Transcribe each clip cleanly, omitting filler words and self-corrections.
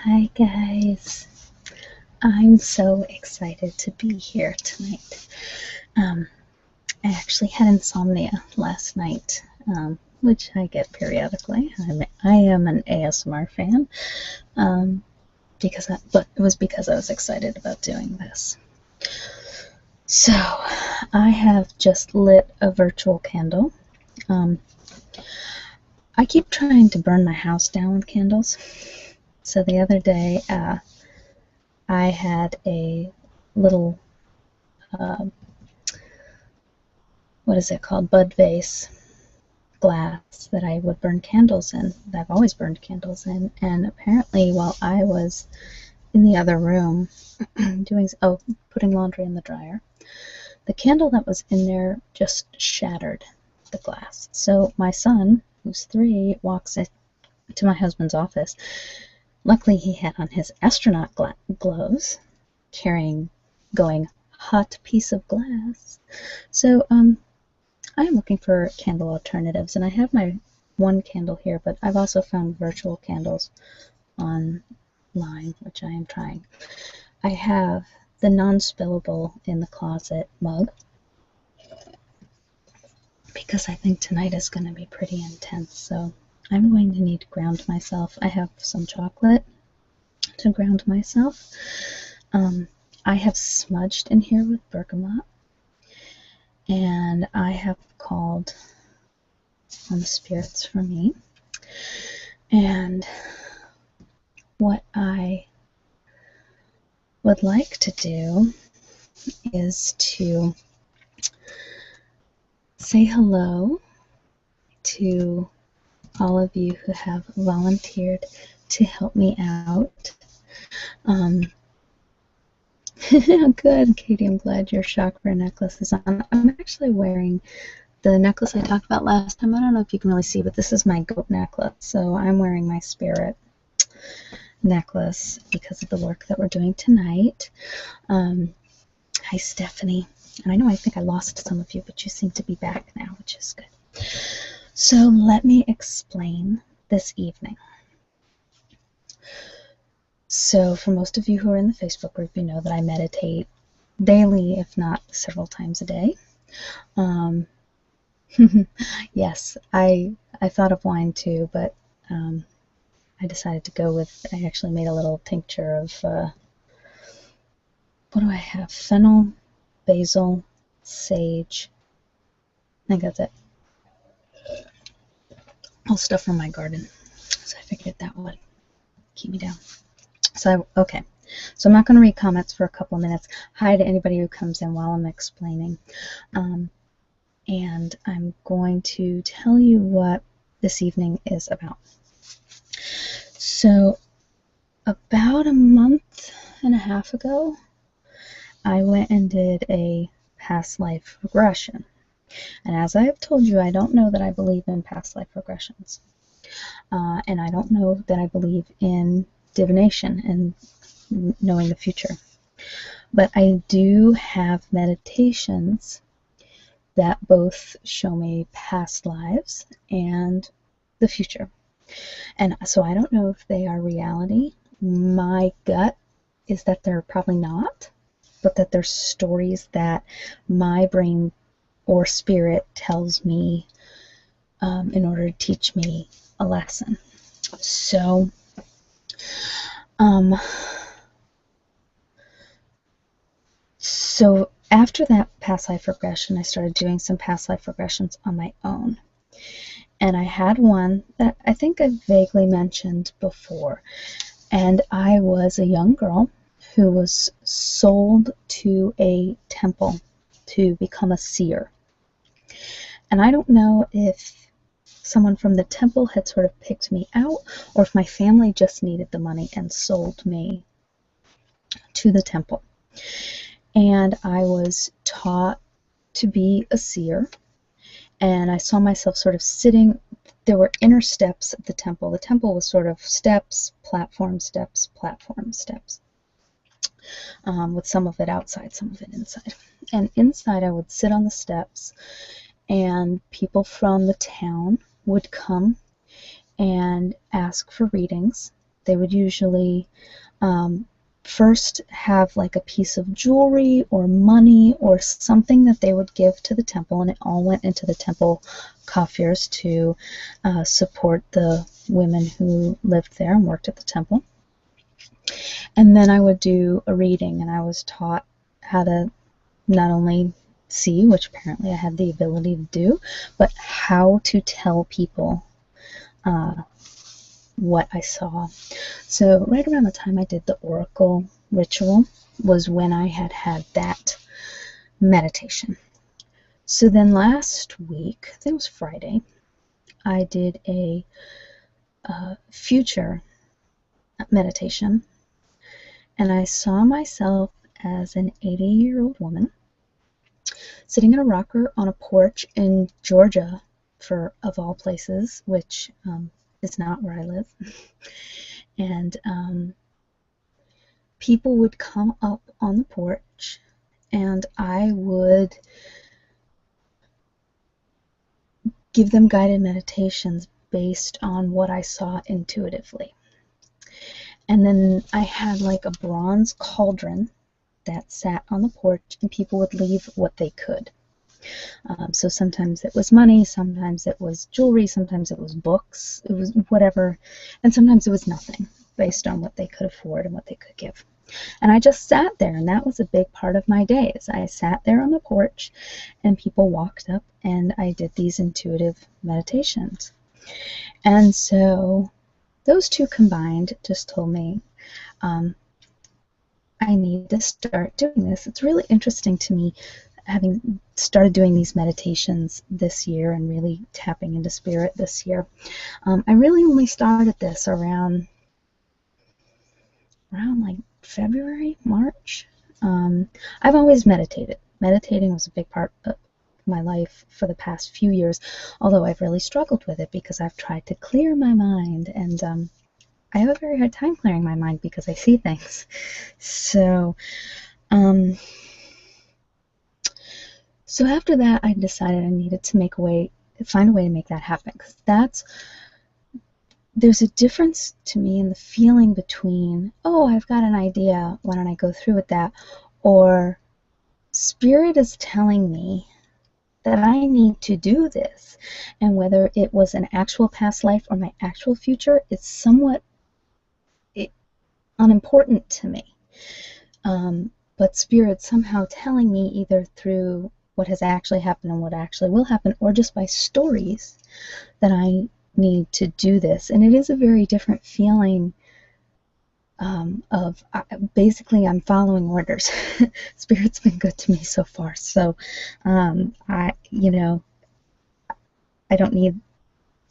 Hi guys, I'm so excited to be here tonight. I actually had insomnia last night, which I get periodically. I am an ASMR fan, but it was because I was excited about doing this. So I have just lit a virtual candle. I keep trying to burn my house down with candles. So the other day, I had a little, what is it called, bud vase glass that I would burn candles in, that I've always burned candles in, and apparently while I was in the other room putting laundry in the dryer, the candle that was in there just shattered the glass. So my son, who's 3, walks into my husband's office. Luckily he had on his astronaut gloves, going, hot piece of glass. So I'm looking for candle alternatives, and I have my one candle here, but I've also found virtual candles online, which I am trying. I have the non-spillable in the closet mug, because I think tonight is going to be pretty intense, so I'm going to need to ground myself. I have some chocolate to ground myself. I have smudged in here with bergamot, and I have called on the spirits for me. And what I would like to do is to say hello to all of you who have volunteered to help me out. Good, Katie, I'm glad your chakra necklace is on. I'm actually wearing the necklace I talked about last time. I don't know if you can really see, but this is my goat necklace. So I'm wearing my spirit necklace because of the work that we're doing tonight. Hi, Stephanie. And I think I lost some of you, but you seem to be back now, which is good. So let me explain this evening. So for most of you who are in the Facebook group, you know that I meditate daily, if not several times a day. Yes, I thought of wine too, but I decided to go with, I actually made a little tincture of, what do I have? Fennel, basil, sage. I think that's it. All stuff from my garden. So I figured that would keep me down. So, okay. So I'm not going to read comments for a couple of minutes. Hi to anybody who comes in while I'm explaining. And I'm going to tell you what this evening is about. So about a month and a half ago, I went and did a past life regression. And as I have told you, I don't know that I believe in past life regressions. And I don't know that I believe in divination and knowing the future. But I do have meditations that both show me past lives and the future. And so I don't know if they are reality. My gut is that they're probably not, but that they're stories that my brain or spirit tells me in order to teach me a lesson. So after that past life regression, I started doing some past life regressions on my own. And I had one that I think I vaguely mentioned before. And I was a young girl who was sold to a temple to become a seer. And I don't know if someone from the temple had sort of picked me out, or if my family just needed the money and sold me to the temple. And I was taught to be a seer, and I saw myself sort of sitting. There were inner steps of the temple. The temple was sort of steps, platform, steps, platform, steps, with some of it outside, some of it inside. And inside I would sit on the steps, and people from the town would come and ask for readings, They would usually first have like a piece of jewelry or money or something that they would give to the temple, and it all went into the temple coffers to support the women who lived there and worked at the temple. And then I would do a reading, and I was taught how to not only see, which apparently I had the ability to do, but how to tell people what I saw. So right around the time I did the oracle ritual was when I had that meditation. So then last week, I think it was Friday, I did a future meditation, and I saw myself as an 80-year-old woman sitting in a rocker on a porch in Georgia, of all places, which is not where I live. And people would come up on the porch, and I would give them guided meditations based on what I saw intuitively. And then I had like a bronze cauldron that sat on the porch, and people would leave what they could. So sometimes it was money, sometimes it was jewelry, sometimes it was books, it was whatever, and sometimes it was nothing, based on what they could afford and what they could give. And I just sat there, and that was a big part of my days. I sat there on the porch, and people walked up, and I did these intuitive meditations. And so those two combined just told me, I need to start doing this. It's really interesting to me, having started doing these meditations this year and really tapping into spirit this year. I really only started this around like February, March. I've always meditated. Meditating was a big part of my life for the past few years, although I've really struggled with it because I've tried to clear my mind, and I have a very hard time clearing my mind because I see things. So, so after that, I decided I needed to find a way to make that happen, because there's a difference to me in the feeling between, oh, I've got an idea, why don't I go through with that, or Spirit is telling me that I need to do this, and whether it was an actual past life or my actual future, it's somewhat unimportant to me. But Spirit somehow telling me, either through what has actually happened and what actually will happen, or just by stories, that I need to do this. And it is a very different feeling of basically I'm following orders. Spirit's been good to me so far. So I don't need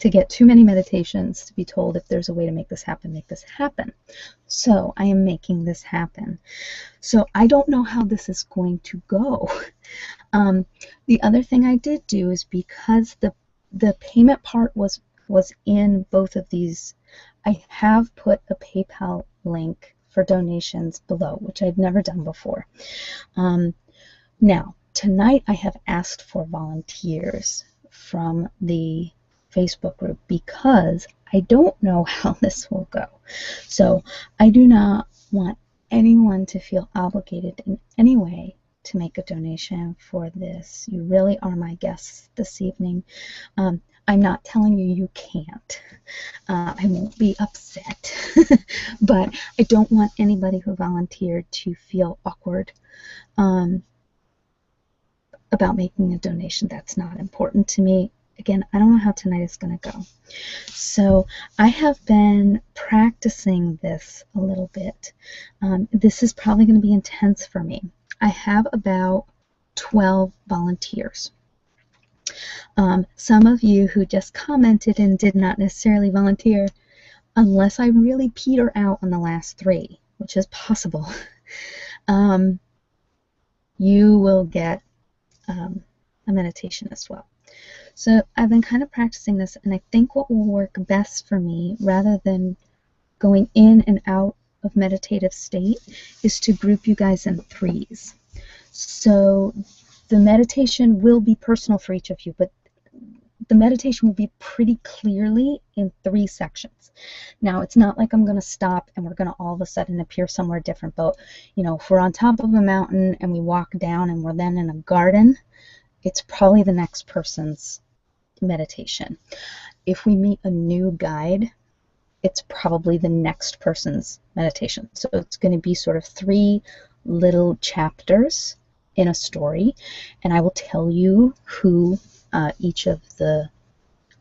to get too many meditations to be told, if there's a way to make this happen, make this happen. So I am making this happen. So I don't know how this is going to go. The other thing I did do is, because the payment part was in both of these, I have put a PayPal link for donations below, which I've never done before. Now, tonight I have asked for volunteers from the Facebook group, because I don't know how this will go. So I do not want anyone to feel obligated in any way to make a donation for this. You really are my guests this evening. I'm not telling you can't. I won't be upset. But I don't want anybody who volunteered to feel awkward about making a donation. That's not important to me. Again, I don't know how tonight is going to go. So I have been practicing this a little bit. This is probably going to be intense for me. I have about 12 volunteers. Some of you who just commented and did not necessarily volunteer, unless I really peter out on the last 3, which is possible, you will get a meditation as well. So I've been kind of practicing this, and I think what will work best for me, rather than going in and out of meditative state, is to group you guys in 3s. So the meditation will be personal for each of you, but the meditation will be pretty clearly in 3 sections. Now, it's not like I'm going to stop and we're going to all of a sudden appear somewhere different, but you know, if we're on top of a mountain and we walk down and we're then in a garden, it's probably the next person's meditation. If we meet a new guide, it's probably the next person's meditation. So it's going to be sort of 3 little chapters in a story, and I will tell you who each of the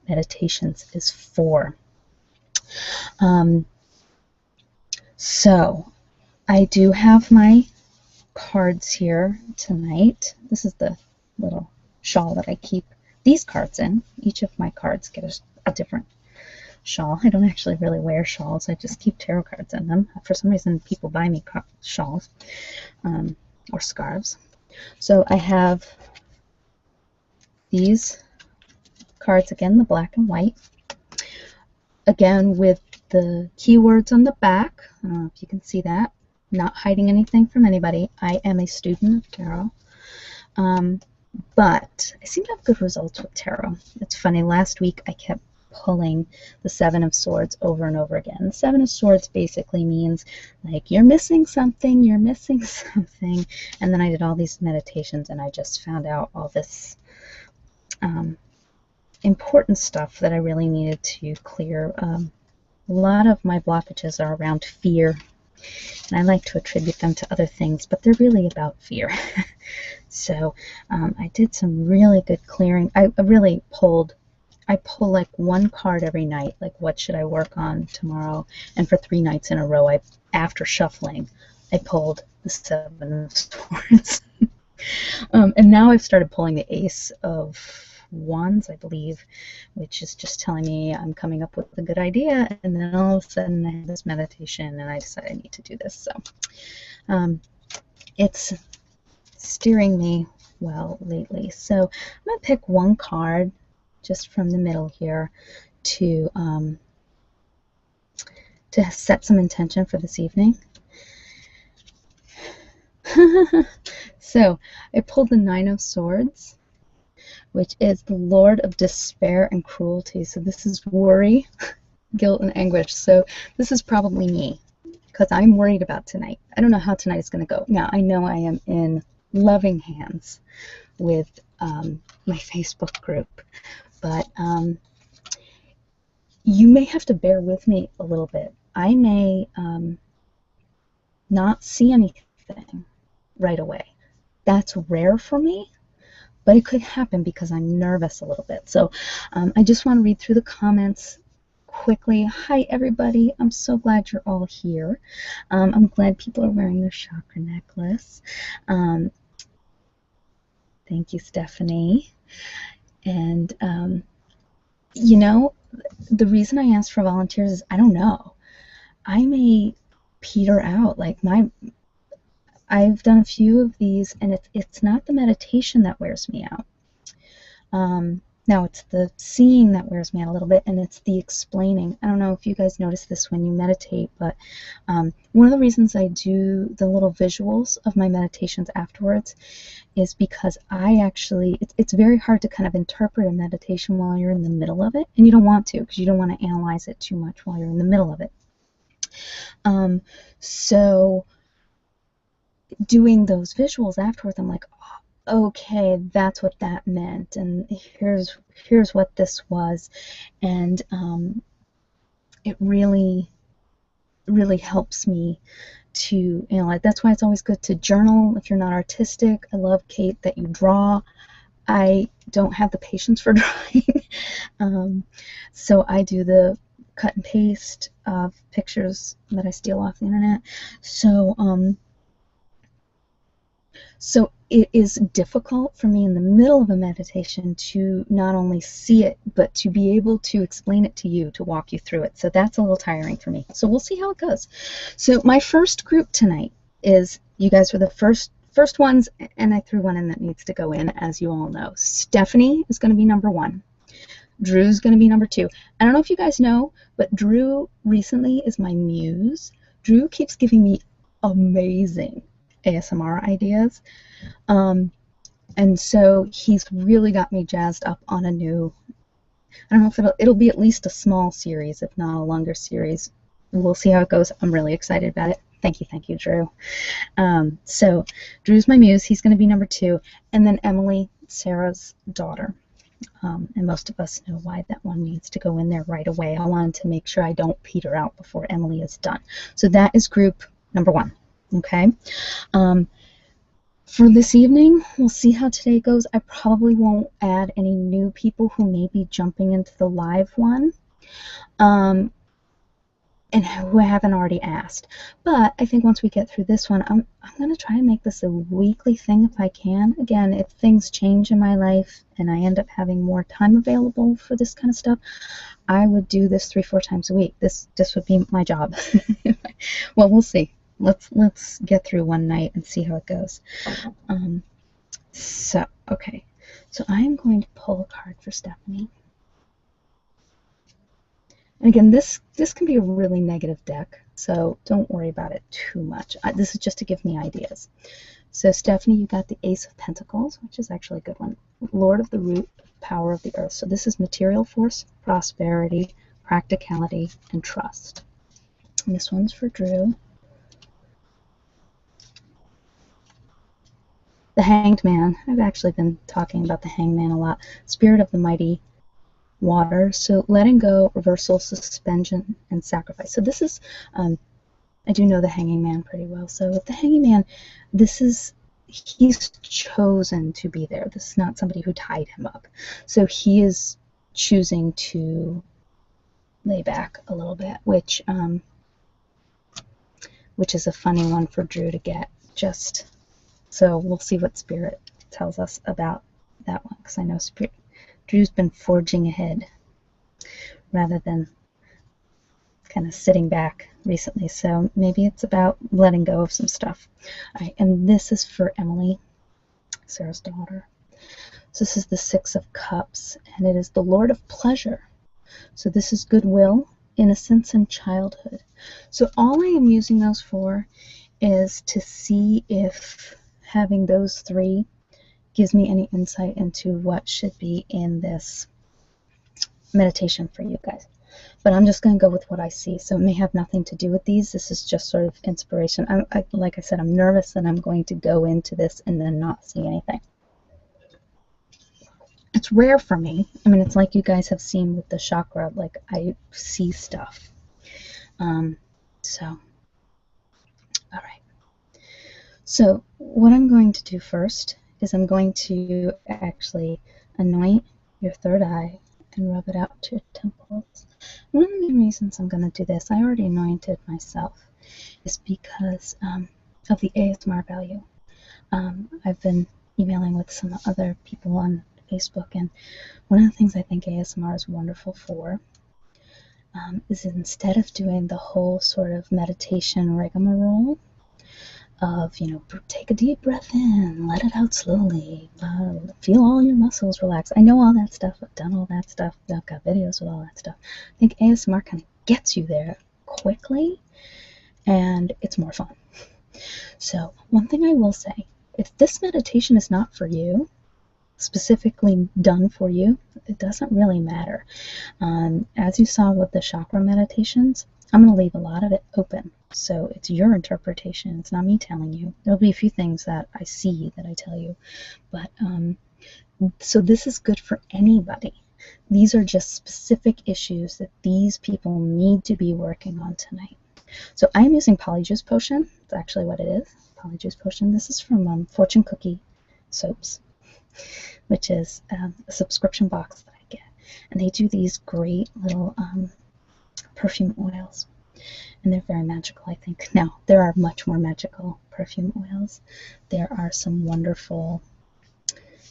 meditations is for. So I do have my cards here tonight. This is the little shawl that I keep these cards in. Each of my cards get a different shawl. I don't actually really wear shawls. I just keep tarot cards in them. For some reason, people buy me shawls or scarves. So I have these cards again, the black and white. Again, with the keywords on the back. I don't know if you can see that. Not hiding anything from anybody. I am a student of tarot. But I seem to have good results with tarot. It's funny, last week I kept pulling the 7 of Swords over and over again. The 7 of Swords basically means like you're missing something, you're missing something. And then I did all these meditations and I just found out all this important stuff that I really needed to clear. A lot of my blockages are around fear. And I like to attribute them to other things, but they're really about fear. So I did some really good clearing. I pull like 1 card every night, like what should I work on tomorrow? And for 3 nights in a row, after shuffling, I pulled the 7 of Swords. And now I've started pulling the Ace of Wands, I believe, which is just telling me I'm coming up with a good idea, and then all of a sudden I have this meditation and I decide I need to do this. So it's steering me well lately. So I'm going to pick 1 card just from the middle here to set some intention for this evening. So I pulled the 9 of Swords, which is the Lord of Despair and Cruelty. So this is worry, guilt, and anguish. So this is probably me, because I'm worried about tonight. I don't know how tonight is going to go. Now, I know I am in loving hands with my Facebook group, but you may have to bear with me a little bit. I may not see anything right away. That's rare for me, but it could happen because I'm nervous a little bit. So I just want to read through the comments quickly. Hi, everybody. I'm so glad you're all here. I'm glad people are wearing their chakra necklace. Thank you, Stephanie. And, you know, the reason I asked for volunteers is I don't know. I may peter out. Like I've done a few of these, and it's not the meditation that wears me out. Now it's the seeing that wears me out a little bit, and it's the explaining. I don't know if you guys notice this when you meditate, but one of the reasons I do the little visuals of my meditations afterwards is because it's very hard to kind of interpret a meditation while you're in the middle of it, and you don't want to, because you don't want to analyze it too much while you're in the middle of it. So doing those visuals afterwards, I'm like, oh, okay, that's what that meant, and here's what this was, and it really helps me to analyze. That's why it's always good to journal if you're not artistic. I love, Kate, that you draw. I don't have the patience for drawing, so I do the cut and paste of pictures that I steal off the internet. So it is difficult for me in the middle of a meditation to not only see it, but to be able to explain it to you, to walk you through it. So that's a little tiring for me. So we'll see how it goes. So my first group tonight is, you guys were the first ones, and I threw one in that needs to go in, as you all know. Stephanie is going to be number 1. Drew's going to be number 2. I don't know if you guys know, but Drew recently is my muse. Drew keeps giving me amazing ASMR ideas, and so he's really got me jazzed up on a new I don't know if it'll be at least a small series, if not a longer series. We'll see how it goes. I'm really excited about it. Thank you, Drew. So Drew's my muse. He's going to be number 2. And then Emily, Sarah's daughter. And most of us know why that one needs to go in there right away. I wanted to make sure I don't peter out before Emily is done. So that is group number 1. Okay. For this evening, we'll see how today goes. I probably won't add any new people who may be jumping into the live one. And who haven't already asked. But I think once we get through this one, I'm going to try and make this a weekly thing if I can. Again, if things change in my life and I end up having more time available for this kind of stuff, I would do this 3-4 times a week. This would be my job. Well, we'll see. Let's get through one night and see how it goes. Okay. So I'm going to pull a card for Stephanie. And again, this can be a really negative deck, so don't worry about it too much. This is just to give me ideas. So Stephanie, you got the Ace of Pentacles, which is actually a good one. Lord of the Root, Power of the Earth. So this is material force, prosperity, practicality, and trust. And this one's for Drew. The Hanged Man. I've actually been talking about the Hanged Man a lot. Spirit of the Mighty Water. So letting go, reversal, suspension, and sacrifice. So this is, I do know the Hanging Man pretty well. So with the Hanging Man, he's chosen to be there. This is not somebody who tied him up. So he is choosing to lay back a little bit, which is a funny one for Drew to get. So we'll see what Spirit tells us about that one, because I know Drew's been forging ahead rather than kind of sitting back recently. So maybe it's about letting go of some stuff. All right, and this is for Emily, Sarah's daughter. So this is the 6 of Cups, and it is the Lord of Pleasure. So this is goodwill, innocence, and childhood. So all I am using those for is to see if having those 3 gives me any insight into what should be in this meditation for you guys. But I'm just going to go with what I see. So it may have nothing to do with these. This is just sort of inspiration. Like I said, I'm nervous that I'm going to go into this and then not see anything. It's rare for me. I mean, it's like you guys have seen with the chakra. Like, I see stuff. All right. So what I'm going to do first is I'm going to actually anoint your third eye and rub it out to your temples. One of the reasons I'm going to do this, I already anointed myself, is because of the ASMR value. I've been emailing with some other people on Facebook, and one of the things I think ASMR is wonderful for is instead of doing the whole sort of meditation rigmarole of, take a deep breath in, let it out slowly, feel all your muscles relax. I know all that stuff. I've done all that stuff. I've got videos with all that stuff. I think ASMR kind of gets you there quickly, and it's more fun. So one thing I will say, if this meditation is not for you, specifically done for you, it doesn't really matter. As you saw with the chakra meditations, I'm going to leave a lot of it open. So it's your interpretation. It's not me telling you. There'll be a few things that I see that I tell you. But so this is good for anybody. These are just specific issues that these people need to be working on tonight. So I'm using Polyjuice Potion. That's actually what it is. Polyjuice Potion. This is from Fortune Cookie Soaps, which is a subscription box that I get. And they do these great little perfume oils. And they're very magical, I think. Now, there are much more magical perfume oils. There are some wonderful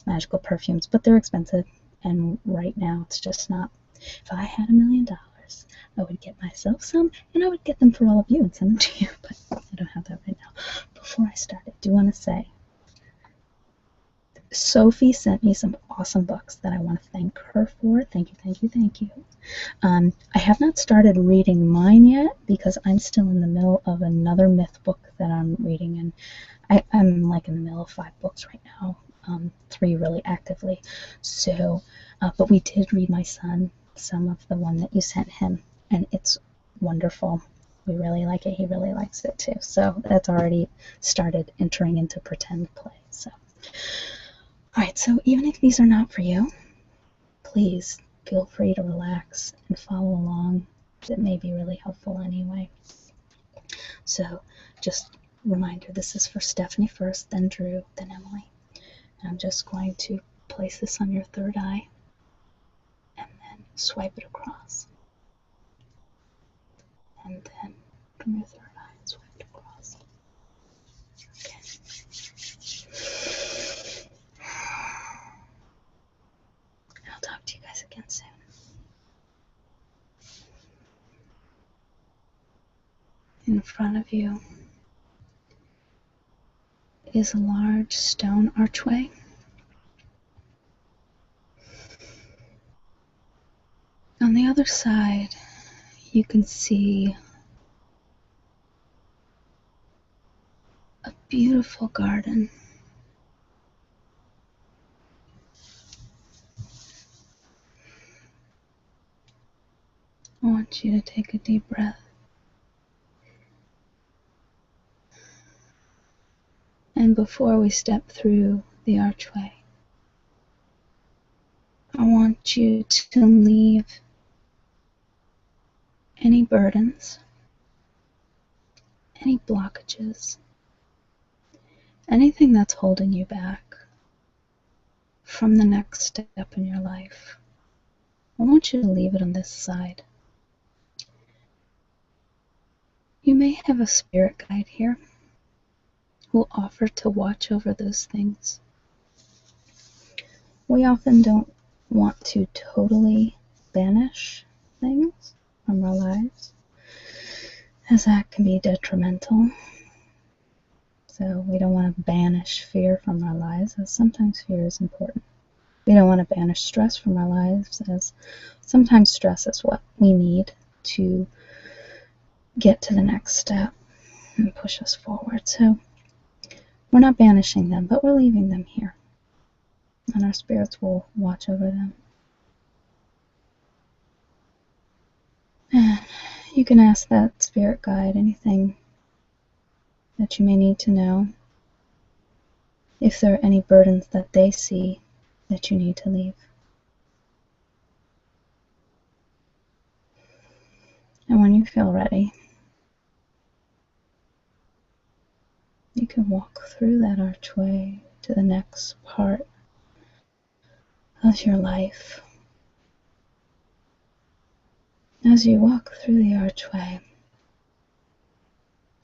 magical perfumes, but they're expensive. And right now, it's just not. If I had $1 million, I would get myself some, and I would get them for all of you and send them to you. But I don't have that right now. Before I start, I do want to say, Sophie sent me some awesome books that I want to thank her for. Thank you, thank you, thank you. I have not started reading mine yet because I'm still in the middle of another myth book that I'm reading, and I'm like in the middle of 5 books right now. 3 really actively. So, but we did read my son some of the one that you sent him, and it's wonderful. We really like it. He really likes it too. So that's already started entering into pretend play. So, all right. So even if these are not for you, please feel free to relax and follow along. It may be really helpful anyway. So just reminder, this is for Stephanie first, then Drew, then Emily. And I'm just going to place this on your third eye and then swipe it across. And then from your third eye, swipe it across. Okay. I'll talk to you guys again soon. In front of you is a large stone archway. On the other side, you can see a beautiful garden. I want you to take a deep breath. And before we step through the archway, I want you to leave any burdens, any blockages, anything that's holding you back from the next step in your life. I want you to leave it on this side. You may have a spirit guide here who will offer to watch over those things. We often don't want to totally banish things from our lives, as that can be detrimental. So we don't want to banish fear from our lives, as sometimes fear is important. We don't want to banish stress from our lives, as sometimes stress is what we need to get to the next step and push us forward. So we're not banishing them, but we're leaving them here. And our spirits will watch over them. And you can ask that spirit guide anything that you may need to know. If there are any burdens that they see that you need to leave. And when you feel ready, you can walk through that archway to the next part of your life. As you walk through the archway,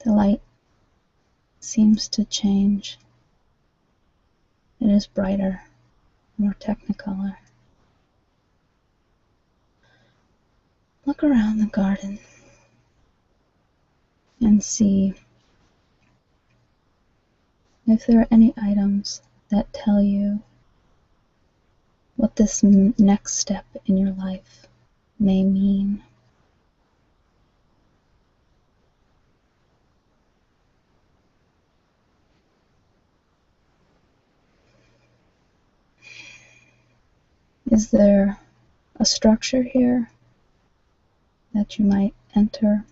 the light seems to change. It is brighter, more technicolor. Look around the garden and see if there are any items that tell you what this next step in your life may mean. Is there a structure here that you might enter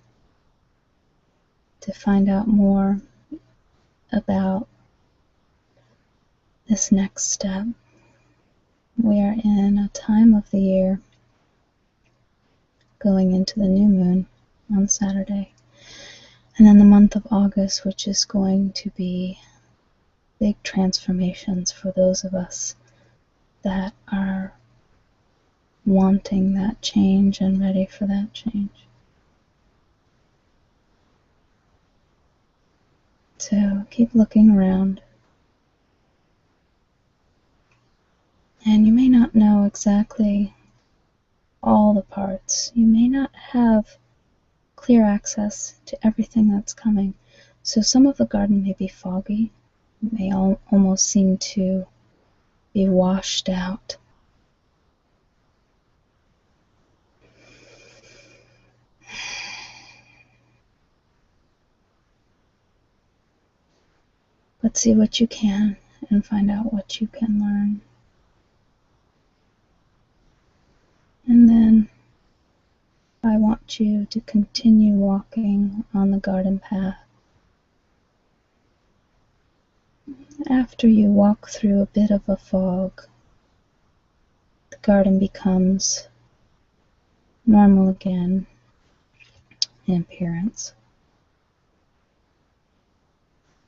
to find out more about this next step? We are in a time of the year going into the new moon on Saturday, and then the month of August, which is going to be big transformations for those of us that are wanting that change and ready for that change. So keep looking around. And you may not know exactly all the parts. You may not have clear access to everything that's coming. So some of the garden may be foggy. It may almost seem to be washed out. But see what you can and find out what you can learn. And then I want you to continue walking on the garden path. After you walk through a bit of a fog, the garden becomes normal again in appearance.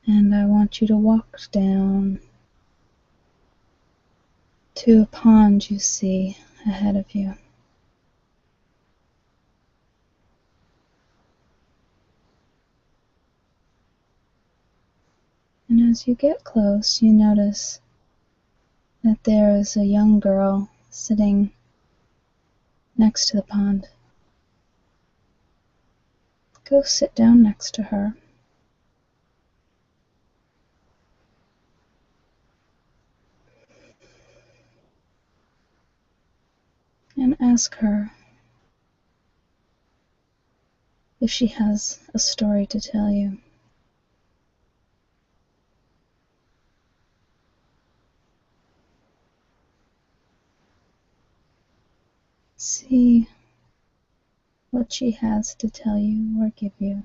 And I want you to walk down to a pond you see ahead of you. And as you get close, you notice that there is a young girl sitting next to the pond. Go sit down next to her. And ask her if she has a story to tell you. See what she has to tell you or give you.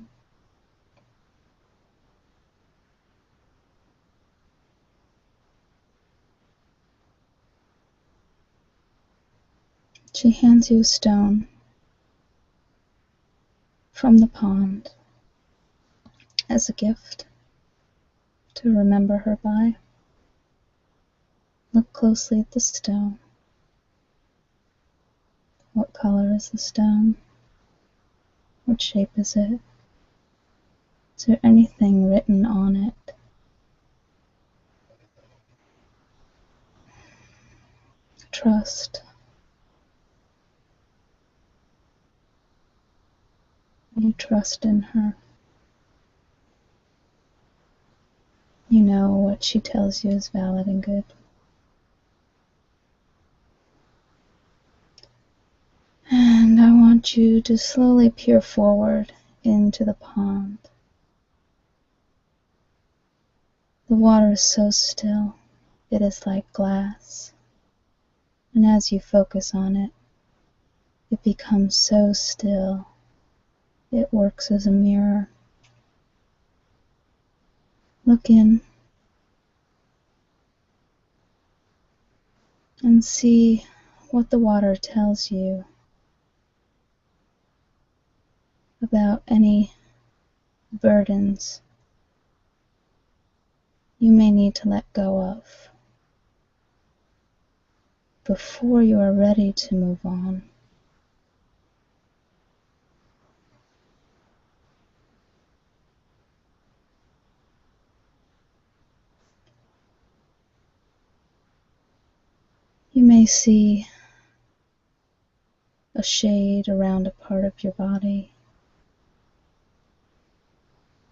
She hands you a stone from the pond as a gift to remember her by. Look closely at the stone. What color is the stone? What shape is it? Is there anything written on it? Trust. You trust in her. You know what she tells you is valid and good. And I want you to slowly peer forward into the pond. The water is so still, it is like glass. And as you focus on it, it becomes so still, it works as a mirror. Look in and see what the water tells you about any burdens you may need to let go of before you are ready to move on. You may see a shade around a part of your body.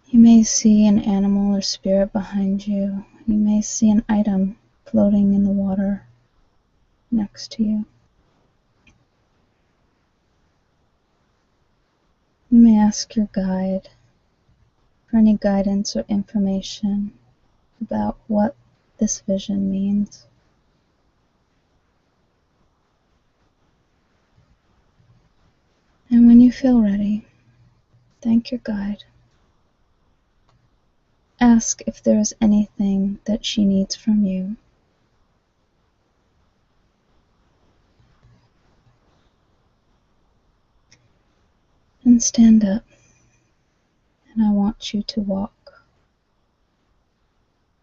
You may see an animal or spirit behind you. You may see an item floating in the water next to you. You may ask your guide for any guidance or information about what this vision means. And when you feel ready, thank your guide. Ask if there is anything that she needs from you. And stand up. And I want you to walk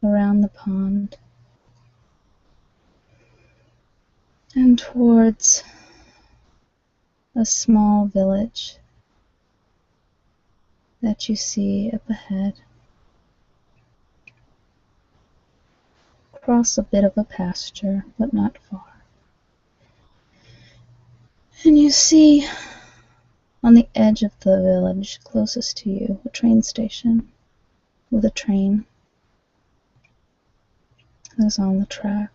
around the pond and towards a small village that you see up ahead. Cross a bit of a pasture, but not far. And you see on the edge of the village closest to you a train station with a train that is on the track.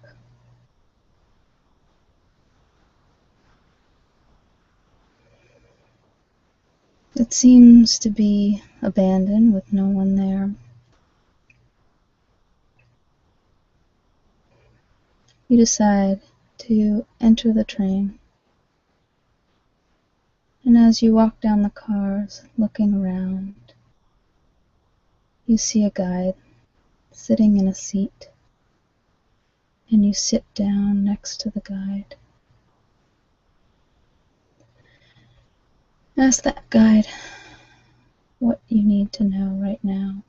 It seems to be abandoned with no one there. you decide to enter the train. And as you walk down the cars, looking around, you see a guide sitting in a seat, and you sit down next to the guide. Ask that guide what you need to know right now.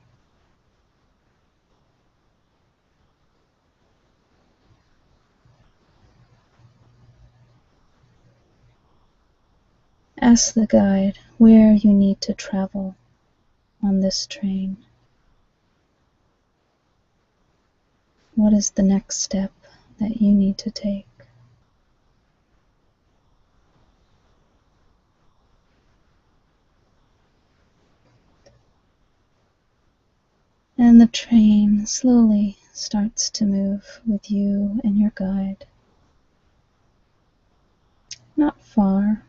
Ask the guide where you need to travel on this train. What is the next step that you need to take? And the train slowly starts to move with you and your guide. Not far,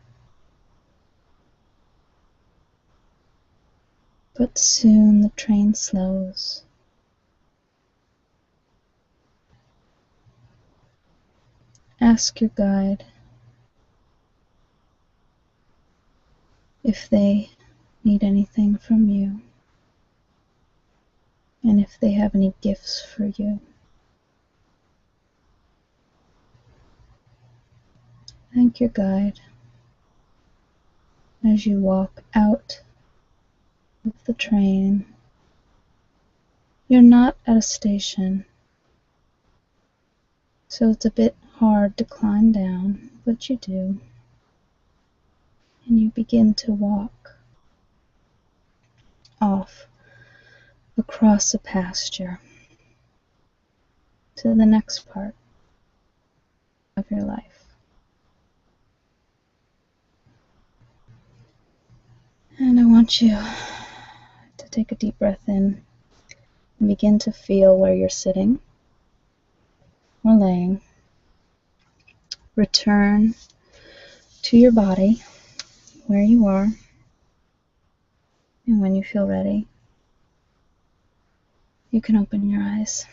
but soon the train slows. Ask your guide if they need anything from you, and if they have any gifts for you. Thank your guide as you walk out of the train. You're not at a station, so it's a bit hard to climb down, but you do. And you begin to walk off across a pasture to the next part of your life. And I want you to take a deep breath in and begin to feel where you're sitting or laying. Return to your body, where you are, and when you feel ready, you can open your eyes.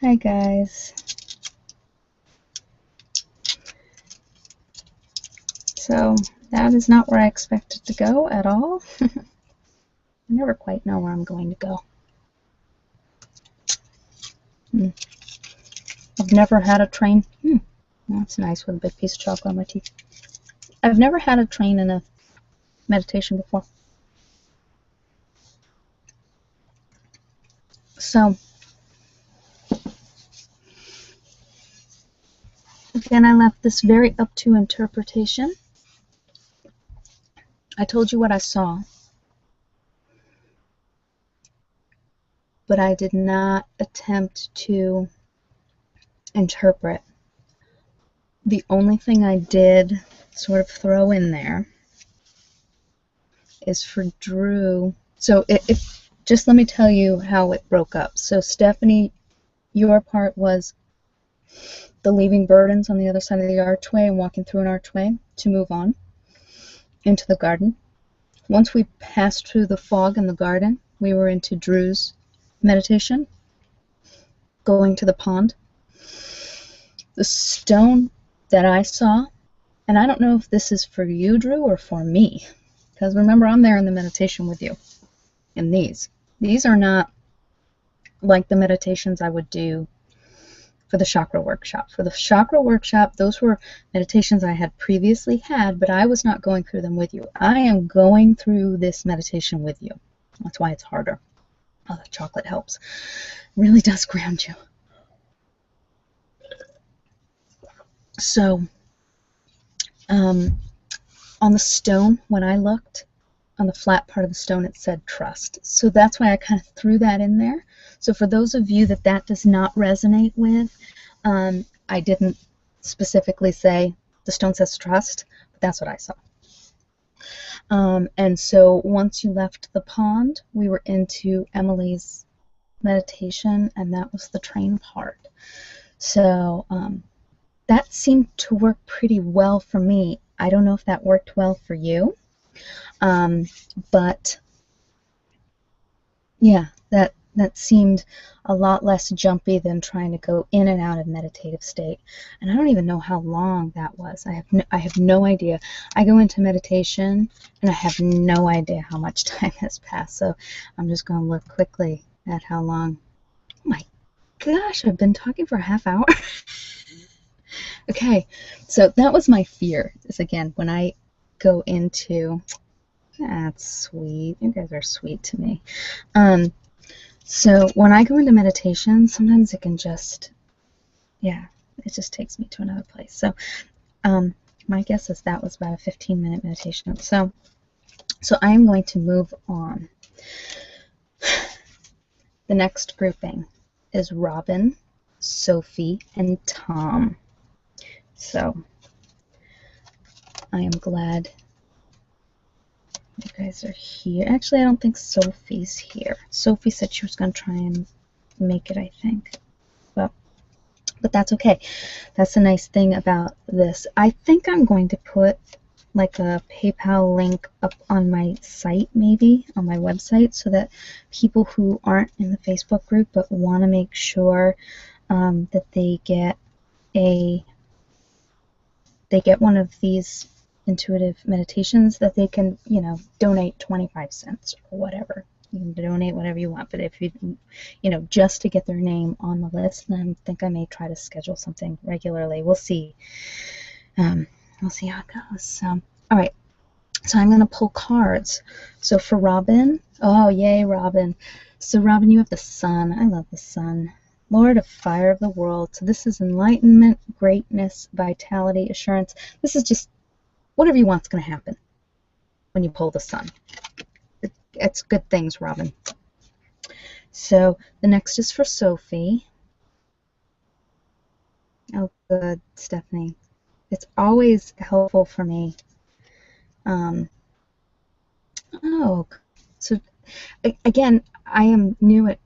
Hi guys. So that is not where I expected to go at all. I never quite know where I'm going to go. I've never had a train. That's nice with a big piece of chocolate on my teeth. I've never had a train in a meditation before. So, again, I left this very up to interpretation. I told you what I saw, but I did not attempt to interpret. The only thing I did sort of throw in there is for Drew. So just let me tell you how it broke up. So Stephanie, your part was the leaving burdens on the other side of the archway and walking through an archway to move on into the garden. Once we passed through the fog in the garden, we were into Drew's meditation, going to the pond. The stone that I saw, and I don't know if this is for you, Drew, or for me, because remember, I'm there in the meditation with you. And these are not like the meditations I would do for the chakra workshop. For the chakra workshop, those were meditations I had previously had, but I was not going through them with you. I am going through this meditation with you. That's why it's harder. Oh, the chocolate helps. It really does ground you. So, on the stone, when I looked, on the flat part of the stone, it said trust. So that's why I kind of threw that in there. So for those of you that does not resonate with, I didn't specifically say the stone says trust, but that's what I saw. And so once you left the pond, we were into Emily's meditation, and that was the train part. So that seemed to work pretty well for me. I don't know if that worked well for you. But yeah, that seemed a lot less jumpy than trying to go in and out of meditative state. And I don't even know how long that was. I have no idea. I go into meditation and I have no idea how much time has passed. So I'm just going to look quickly at how long. Oh my gosh, I've been talking for a half hour. Okay, so that was my fear. Is again, when I go into, that's sweet. You guys are sweet to me. So when I go into meditation, sometimes it can just, yeah, it just takes me to another place. So my guess is that was about a 15-minute meditation. So I am going to move on. The next grouping is Robin, Sophie, and Tom. So I am glad you guys are here. Actually, I don't think Sophie's here. Sophie said she was going to try and make it, I think. But that's okay. That's the nice thing about this. I think I'm going to put like a PayPal link up on my site, maybe on my website, so that people who aren't in the Facebook group but want to make sure that they get one of these intuitive meditations, that they can, donate 25 cents or whatever. You can donate whatever you want, but if you just to get their name on the list, then I think I may try to schedule something regularly. We'll see. We'll see how it goes. So, all right. So I'm going to pull cards. So for Robin, oh, yay, Robin. So Robin, you have the sun. I love the sun. Lord of fire of the world. So this is enlightenment, greatness, vitality, assurance. This is just whatever you want's going to happen when you pull the sun. It's good things, Robin. So the next is for Sophie. Oh, good, Stephanie. It's always helpful for me. Oh, so again, I am new at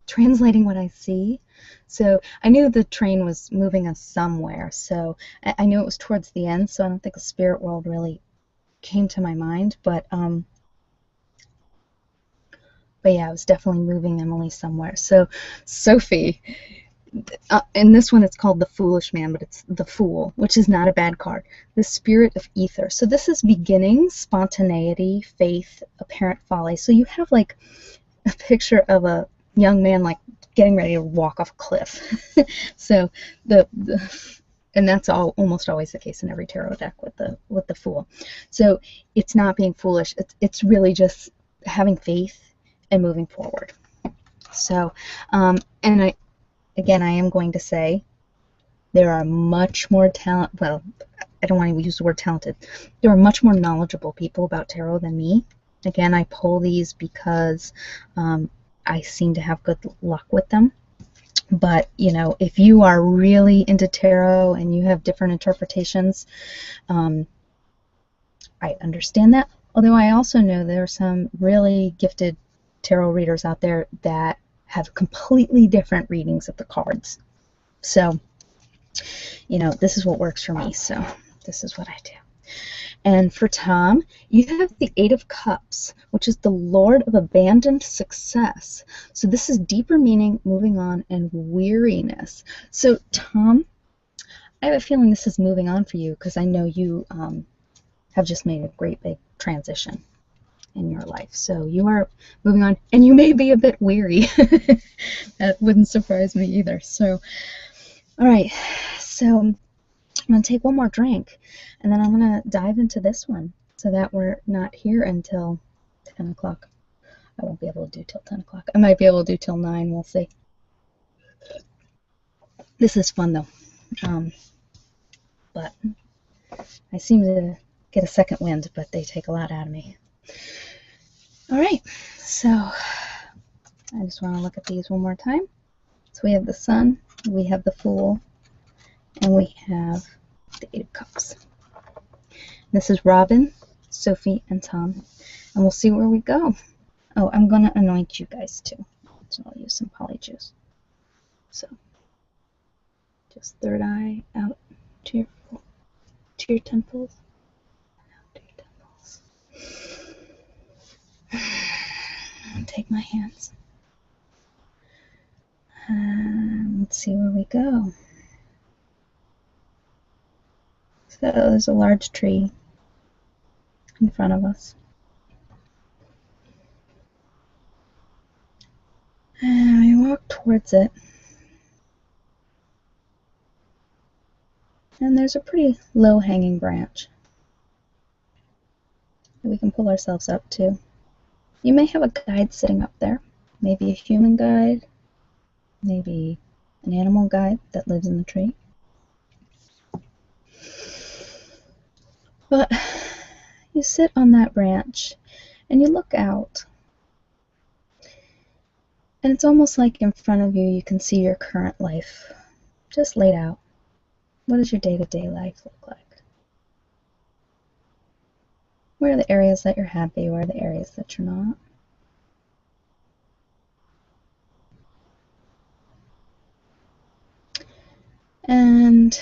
translating what I see. So I knew the train was moving us somewhere. So I knew it was towards the end. So I don't think the spirit world really came to my mind. But yeah, I was definitely moving Emily somewhere. So Sophie, in this one it's called the Foolish Man, but it's the Fool, which is not a bad card. The Spirit of Ether. So this is beginning, spontaneity, faith, apparent folly. So you have like a picture of a young man like getting ready to walk off a cliff. So and that's almost always the case in every tarot deck with the Fool. So it's not being foolish. It's really just having faith and moving forward. So and I am going to say there are much more well, I don't want to use the word talented. There are much more knowledgeable people about tarot than me. Again, I pull these because I seem to have good luck with them. But, if you are really into tarot and you have different interpretations, I understand that. Although I also know there are some really gifted tarot readers out there that have completely different readings of the cards. So, this is what works for me. So this is what I do. And for Tom, you have the Eight of Cups, which is the Lord of Abandoned Success. So this is deeper meaning, moving on, and weariness. So Tom, I have a feeling this is moving on for you because I know you have just made a great big transition in your life. So you are moving on, and you may be a bit weary. That wouldn't surprise me either. So, all right. So I'm going to take one more drink, and then I'm going to dive into this one so that we're not here until 10 o'clock. I won't be able to do till 10 o'clock. I might be able to do till 9. We'll see. This is fun, though. But I seem to get a second wind, but they take a lot out of me. All right. So I just want to look at these one more time. So we have the Sun, we have the Fool, and we have the Eight of Cups. This is Robin, Sophie, and Tom, and we'll see where we go. Oh, I'm going to anoint you guys too. So I'll use some polyjuice. So just third eye out to your temples. Out to your temples. take my hands. Let's see where we go. So there's a large tree in front of us. And we walk towards it. And there's a pretty low-hanging branch that we can pull ourselves up to. You may have a guide sitting up there. Maybe a human guide. Maybe an animal guide that lives in the tree. But you sit on that branch and you look out. And it's almost like in front of you, you can see your current life just laid out. What does your day-to-day life look like? Where are the areas that you're happy? Where are the areas that you're not? And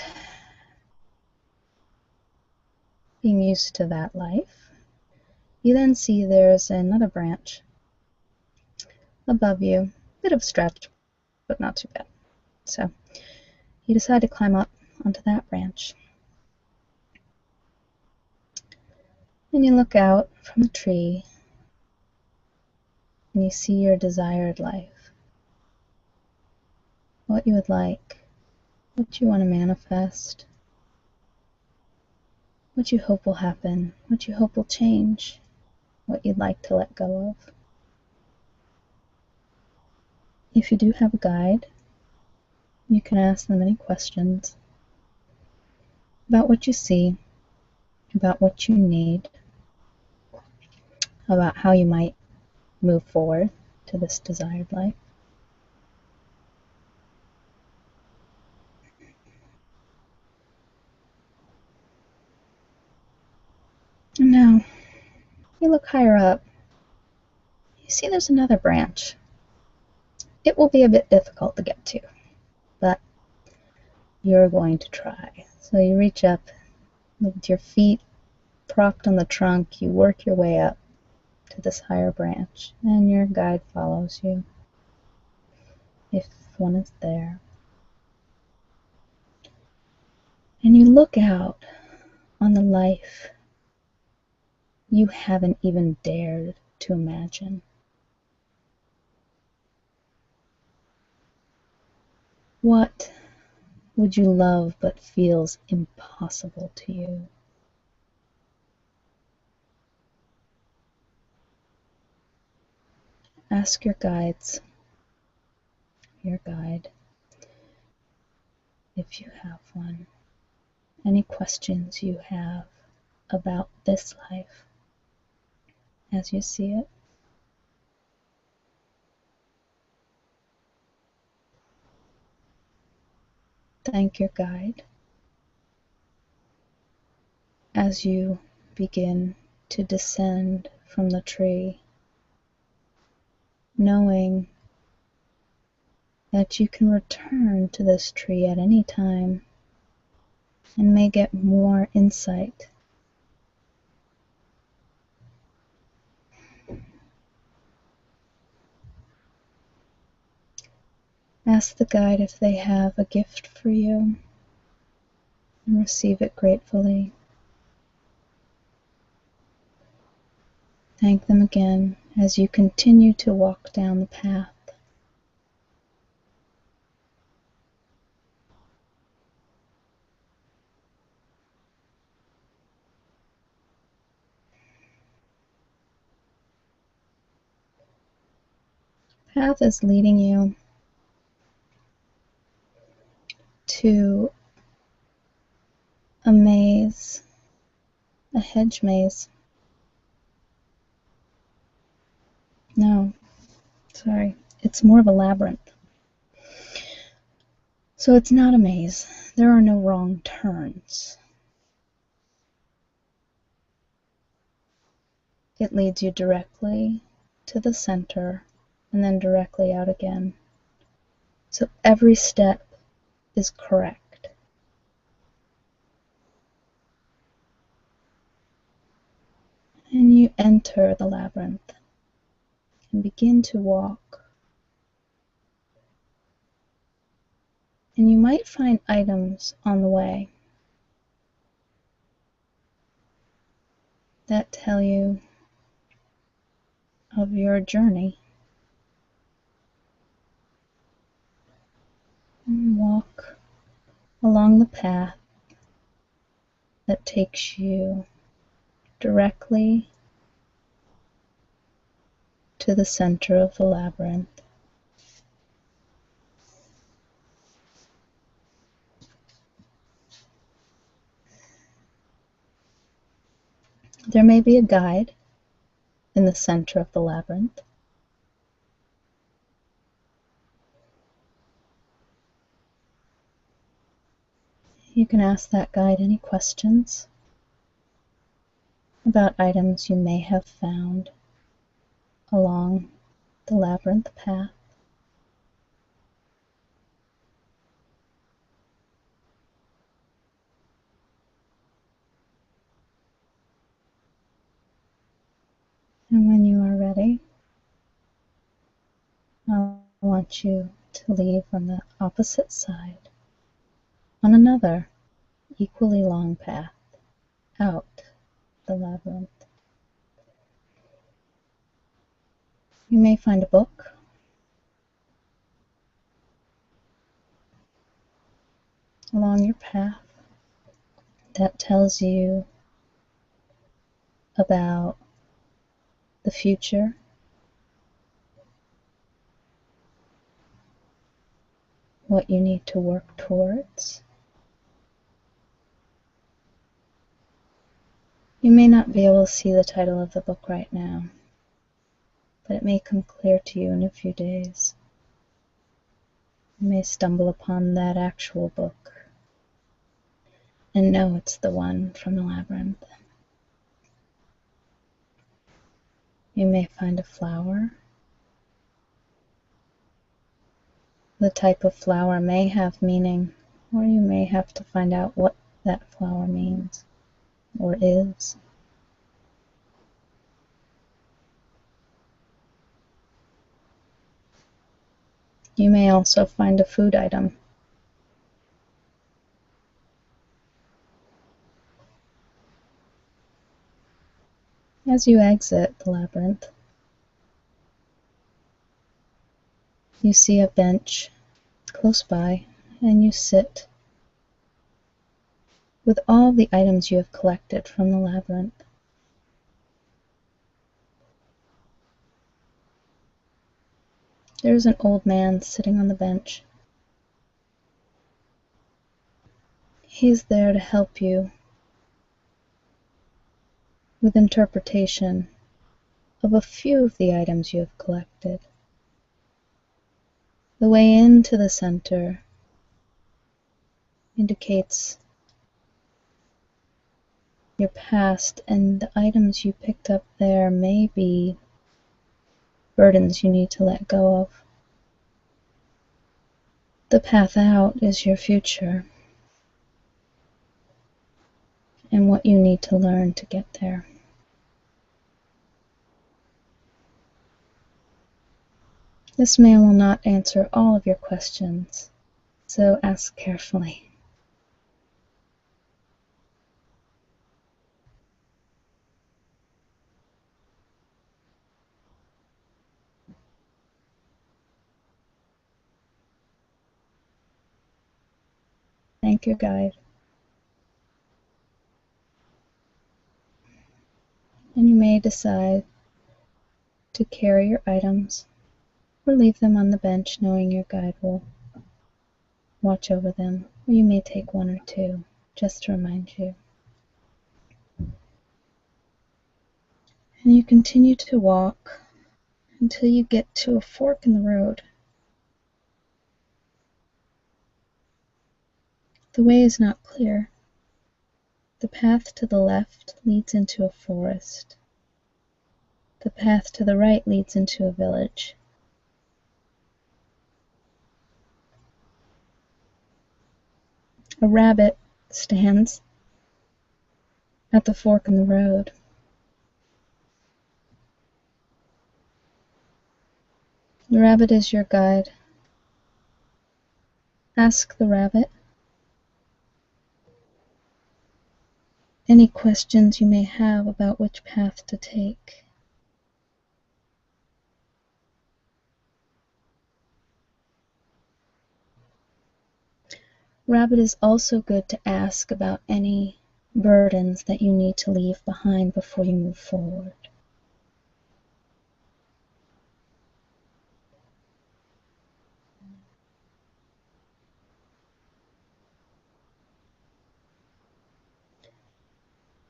being used to that life, you then see there's another branch above you. A bit of a stretch, but not too bad. So you decide to climb up onto that branch. And you look out from the tree and you see your desired life. What you would like, what you want to manifest, what you hope will happen, what you hope will change, what you'd like to let go of. If you do have a guide, you can ask them any questions about what you see, about what you need, about how you might move forward to this desired life. And now, you look higher up, you see there's another branch. It will be a bit difficult to get to, but you're going to try. So you reach up with your feet propped on the trunk, you work your way up to this higher branch, and your guide follows you, if one is there. And you look out on the life you haven't even dared to imagine. What would you love but feels impossible to you? Ask your guides, your guide, if you have one, any questions you have about this life as you see it. Thank your guide as you begin to descend from the tree, knowing that you can return to this tree at any time and may get more insight. Ask the guide if they have a gift for you and receive it gratefully. Thank them again as you continue to walk down the path. The path is leading you to a maze, a hedge maze. No, sorry, it's more of a labyrinth. So it's not a maze. There are no wrong turns. It leads you directly to the center and then directly out again. So every step is correct. And you enter the labyrinth. and begin to walk. And you might find items on the way that tell you of your journey. And walk along the path that takes you directly to the center of the labyrinth. There may be a guide in the center of the labyrinth. You can ask that guide any questions about items you may have found along the labyrinth path. And when you are ready, I want you to leave on the opposite side on another equally long path out the labyrinth. You may find a book along your path that tells you about the future, what you need to work towards. You may not be able to see the title of the book right now, but it may come clear to you in a few days. You may stumble upon that actual book and know it's the one from the labyrinth. You may find a flower. The type of flower may have meaning, or you may have to find out what that flower means or is. You may also find a food item. As you exit the labyrinth, you see a bench close by, and you sit with all the items you have collected from the labyrinth. There's an old man sitting on the bench. He's there to help you with interpretation of a few of the items you have collected. The way into the center indicates your past, and the items you picked up there may be burdens you need to let go of. The path out is your future and what you need to learn to get there. This man will not answer all of your questions, so ask carefully. Thank your guide. And you may decide to carry your items or leave them on the bench knowing your guide will watch over them, or you may take one or two just to remind you. And you continue to walk until you get to a fork in the road. The way is not clear. The path to the left leads into a forest. The path to the right leads into a village. A rabbit stands at the fork in the road. The rabbit is your guide. Ask the rabbit any questions you may have about which path to take. Rabbit is also good to ask about any burdens that you need to leave behind before you move forward.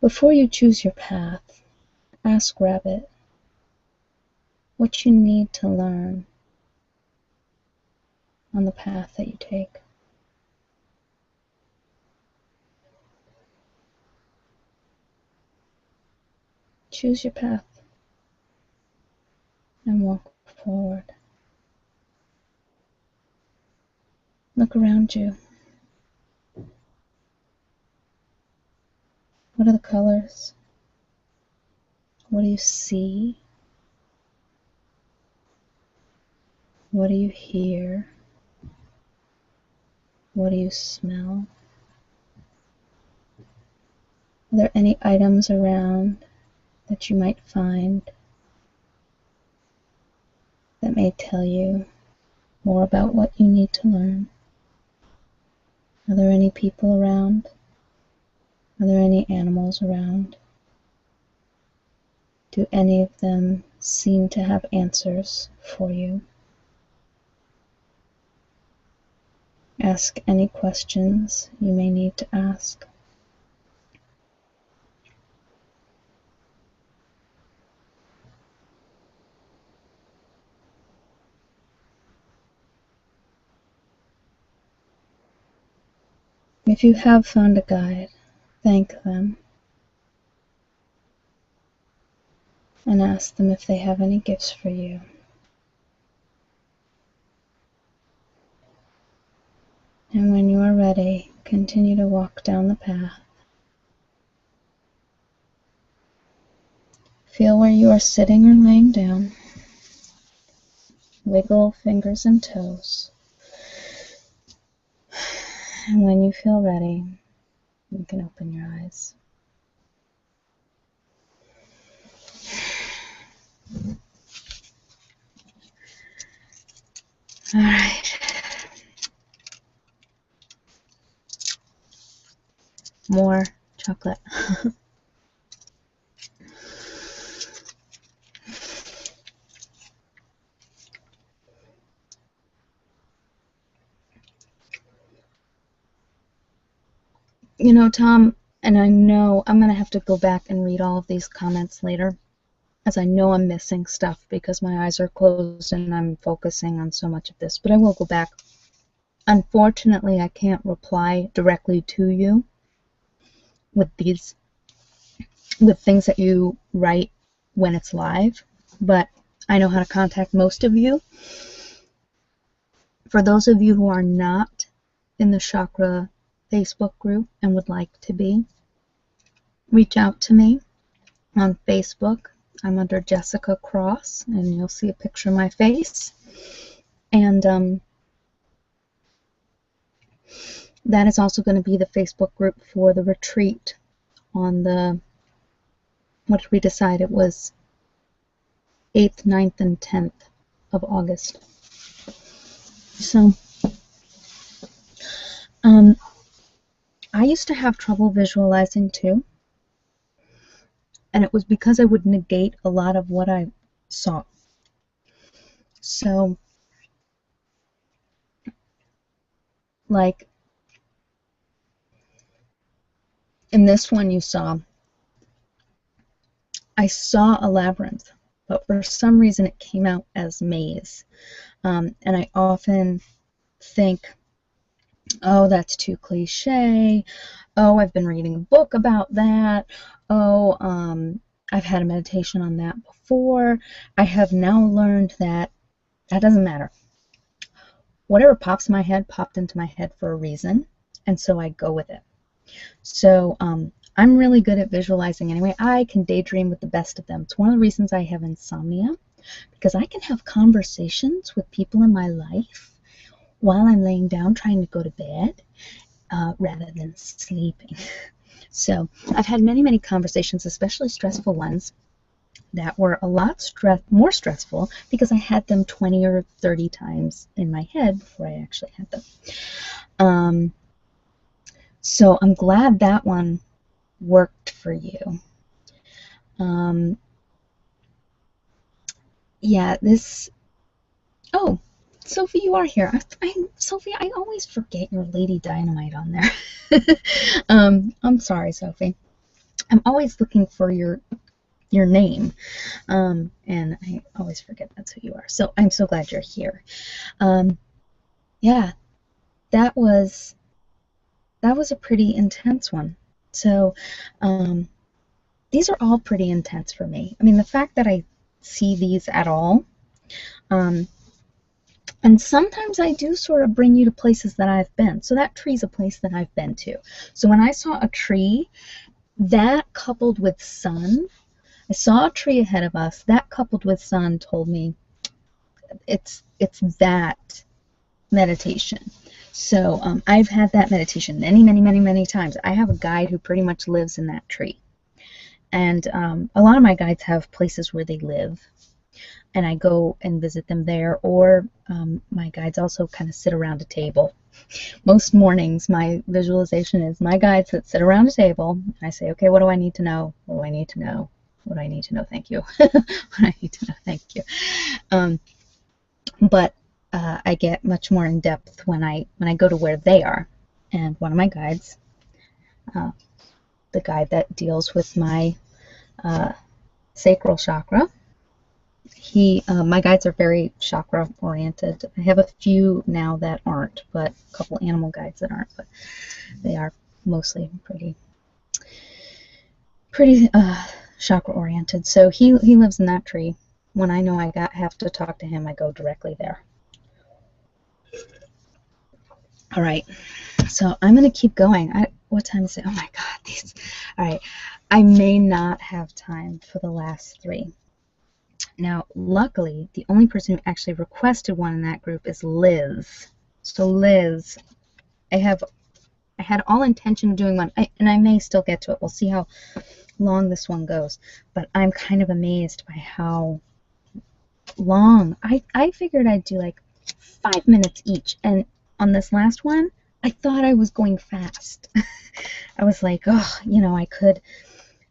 Before you choose your path, ask Rabbit what you need to learn on the path that you take. Choose your path and walk forward. Look around you. What are the colors? What do you see? What do you hear? What do you smell? Are there any items around that you might find that may tell you more about what you need to learn? Are there any people around? Are there any animals around? Do any of them seem to have answers for you? Ask any questions you may need to ask. If you have found a guide, thank them and ask them if they have any gifts for you. And when you are ready, continue to walk down the path. Feel where you are sitting or laying down. Wiggle fingers and toes. And when you feel ready, you can open your eyes. All right. More chocolate. You know, Tom, and I know I'm going to have to go back and read all of these comments later, as I know I'm missing stuff because my eyes are closed and I'm focusing on so much of this, but I will go back. Unfortunately, I can't reply directly to you with things that you write when it's live, but I know how to contact most of you. For those of you who are not in the chakra Facebook group and would like to be, reach out to me on Facebook. I'm under Jessica Cross, and you'll see a picture of my face. And that is also going to be the Facebook group for the retreat on the, what did we decide? It was 8th, 9th, and 10th of August. So, I used to have trouble visualizing too, and it was because I would negate a lot of what I saw. So, like, in this one you saw, I saw a labyrinth, but for some reason it came out as maze. And I often think, oh, that's too cliche. Oh, I've been reading a book about that. Oh, I've had a meditation on that before. I have now learned that that doesn't matter. Whatever pops in my head popped into my head for a reason, and so I go with it. So I'm really good at visualizing anyway. I can daydream with the best of them. It's one of the reasons I have insomnia, because I can have conversations with people in my life while I'm laying down trying to go to bed rather than sleeping. So I've had many, many conversations, especially stressful ones, that were a lot more stressful because I had them 20 or 30 times in my head before I actually had them. So I'm glad that one worked for you. Yeah, this... Oh, Sophie, you are here. Sophie, I always forget your Lady Dynamite on there. I'm sorry, Sophie. I'm always looking for your name, and I always forget that's who you are. So I'm so glad you're here. Yeah, that was a pretty intense one. So these are all pretty intense for me. I mean, the fact that I see these at all, and sometimes I do sort of bring you to places that I've been. So that tree's a place that I've been to. So when I saw a tree, that coupled with sun, I saw a tree ahead of us, that coupled with sun told me it's that meditation. So I've had that meditation many, many, many, many times. I have a guide who pretty much lives in that tree. And a lot of my guides have places where they live, and I go and visit them there, or my guides also kind of sit around a table. Most mornings, my visualization is my guides that sit around a table, and I say, okay, what do I need to know? What do I need to know? What do I need to know? Thank you. What do I need to know? Thank you. But I get much more in depth when I go to where they are. And one of my guides, the guide that deals with my sacral chakra, my guides are very chakra oriented. I have a few now that aren't, but a couple animal guides that aren't, but they are mostly pretty chakra oriented. So he lives in that tree. When I know I have to talk to him, I go directly there. All right, so I'm going to keep going. What time is it? Oh my God, these. All right, I may not have time for the last three. Now, luckily, the only person who actually requested one in that group is Liz. So Liz, I had all intention of doing one, and I may still get to it. We'll see how long this one goes, but I'm kind of amazed by how long. I figured I'd do like 5 minutes each, and on this last one, I thought I was going fast. I was like, oh,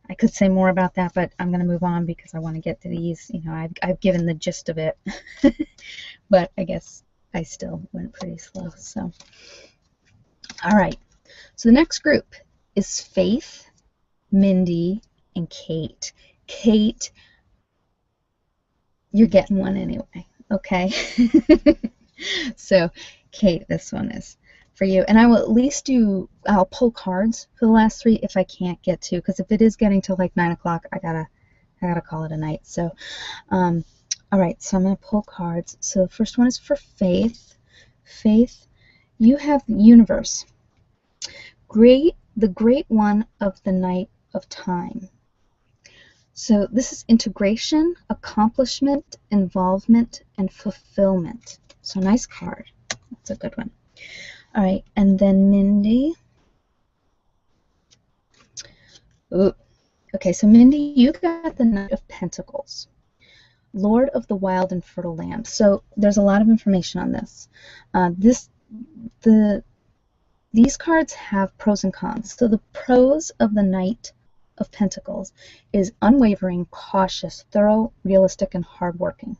I could say more about that, but I'm going to move on because I want to get to these. I've given the gist of it, but I guess I still went pretty slow. So, all right. So the next group is Faith, Mindy, and Kate. Kate, you're getting one anyway, okay? So, Kate, this one is for you, and I will at least I'll pull cards for the last three if I can't get to, because if it is getting to like 9 o'clock, I gotta call it a night. So all right, so I'm gonna pull cards. So the first one is for Faith. Faith, you have the universe, the great one of the night of time. So this is integration, accomplishment, involvement, and fulfillment. So nice card. That's a good one. All right, and then Mindy. Ooh. Okay, so Mindy, you got the Knight of Pentacles, Lord of the Wild and Fertile Land. So there's a lot of information on this. These cards have pros and cons. So the pros of the Knight of Pentacles is unwavering, cautious, thorough, realistic, and hardworking.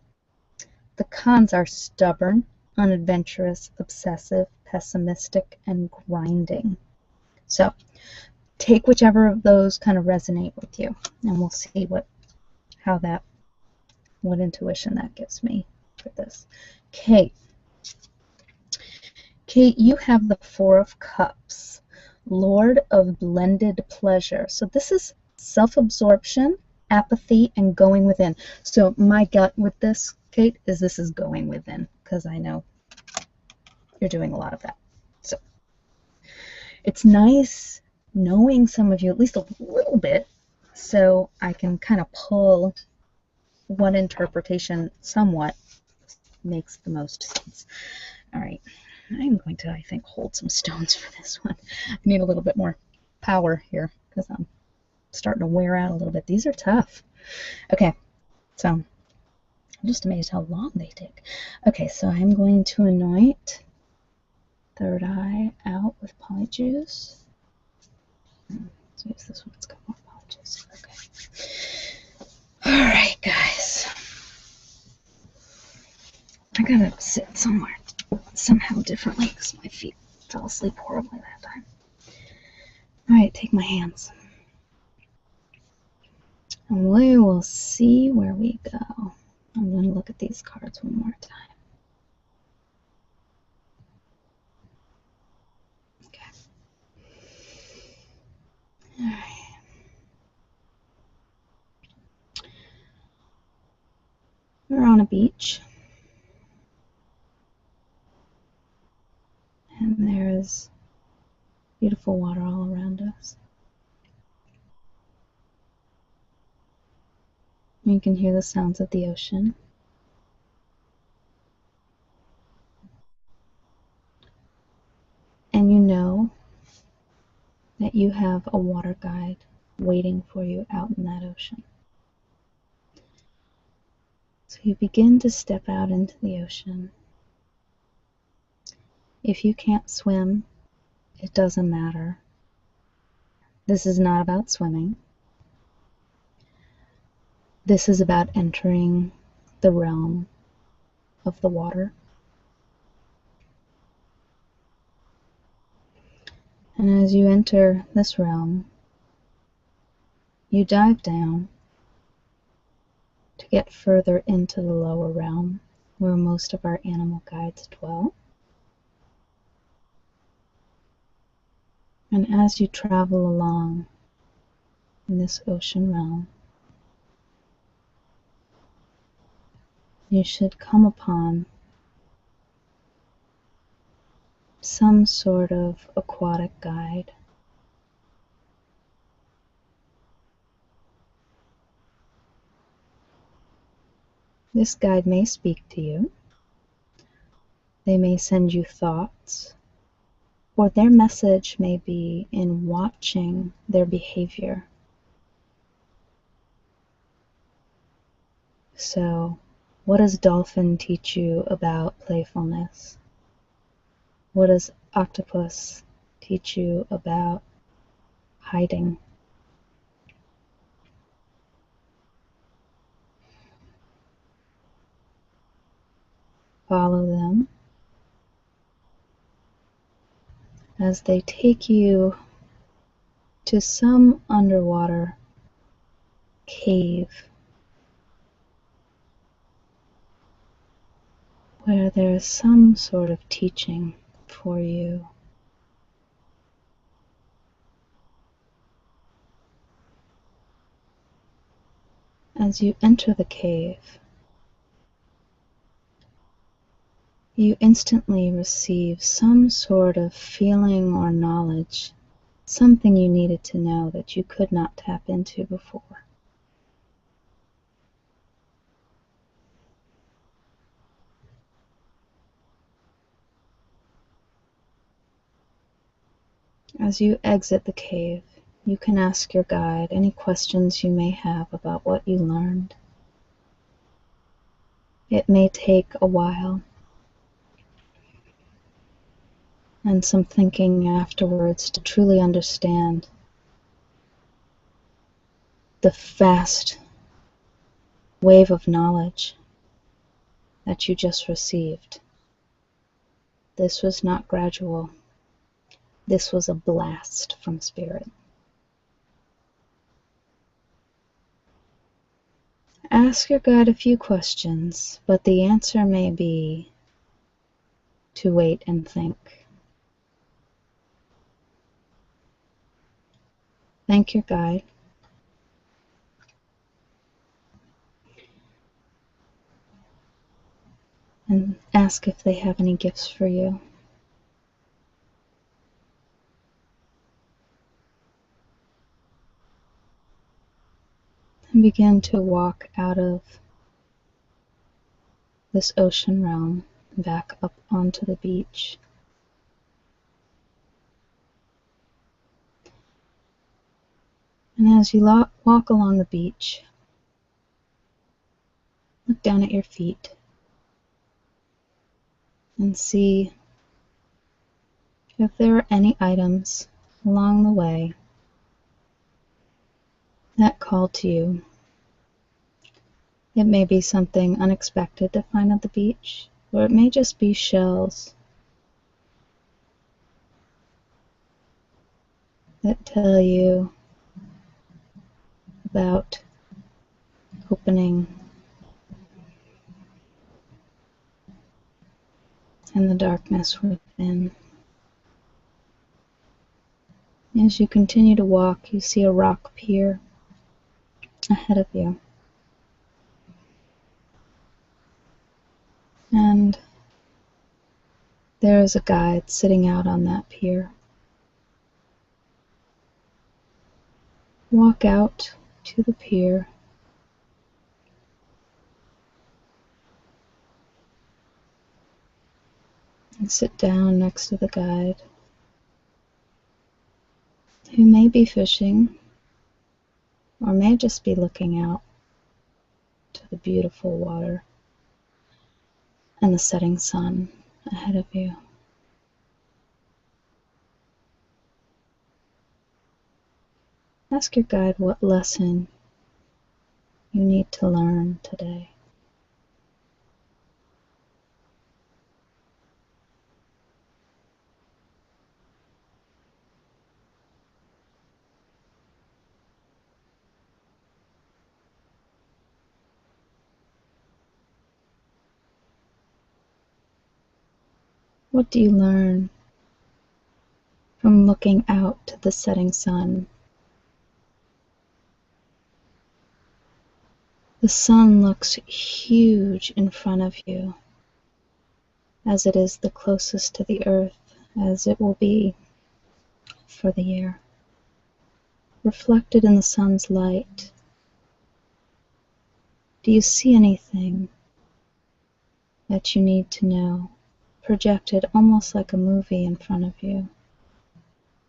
The cons are stubborn, unadventurous, obsessive, pessimistic, and grinding. So take whichever of those kind of resonate with you, and we'll see what intuition that gives me for this. Kate, you have the Four of Cups, Lord of Blended Pleasure. So this is self-absorption, apathy, and going within. So my gut with this, Kate, is this is going within, because I know you're doing a lot of that. So it's nice knowing some of you, at least a little bit, so I can kind of pull what interpretation somewhat makes the most sense. All right, I'm going to, I think, hold some stones for this one. I need a little bit more power here because I'm starting to wear out a little bit. These are tough. Okay, so I'm just amazed how long they take. Okay, so I'm going to anoint third eye out with polyjuice. Let's use this one, it's got more polyjuice. Okay. Alright, guys. I gotta sit somewhere somehow differently because my feet fell asleep horribly that time. Alright, take my hands. And we will see where we go. I'm going to look at these cards one more time. Okay. Alright. We're on a beach. And there is beautiful water all around us. You can hear the sounds of the ocean. And you know that you have a water guide waiting for you out in that ocean. So you begin to step out into the ocean. If you can't swim, it doesn't matter. This is not about swimming. This is about entering the realm of the water. And as you enter this realm, you dive down to get further into the lower realm where most of our animal guides dwell. And as you travel along in this ocean realm, you should come upon some sort of aquatic guide. This guide may speak to you. They may send you thoughts, or their message may be in watching their behavior. So, what does dolphin teach you about playfulness? What does octopus teach you about hiding? Follow them as they take you to some underwater cave where there's some sort of teaching for you. As you enter the cave, you instantly receive some sort of feeling or knowledge, something you needed to know that you could not tap into before. As you exit the cave, you can ask your guide any questions you may have about what you learned. It may take a while and some thinking afterwards to truly understand the vast wave of knowledge that you just received. This was not gradual. This was a blast from spirit. Ask your guide a few questions, but the answer may be to wait and think. Thank your guide. And ask if they have any gifts for you. And begin to walk out of this ocean realm back up onto the beach. And as you walk along the beach, look down at your feet and see if there are any items along the way that call to you. It may be something unexpected to find at the beach, or it may just be shells that tell you about opening and the darkness within. As you continue to walk, you see a rock pier ahead of you. And there is a guide sitting out on that pier. Walk out to the pier and sit down next to the guide, who may be fishing or may just be looking out to the beautiful water and the setting sun ahead of you. Ask your guide what lesson you need to learn today. What do you learn from looking out to the setting sun? The sun looks huge in front of you, as it is the closest to the earth as it will be for the year. Reflected in the sun's light, do you see anything that you need to know, projected almost like a movie in front of you,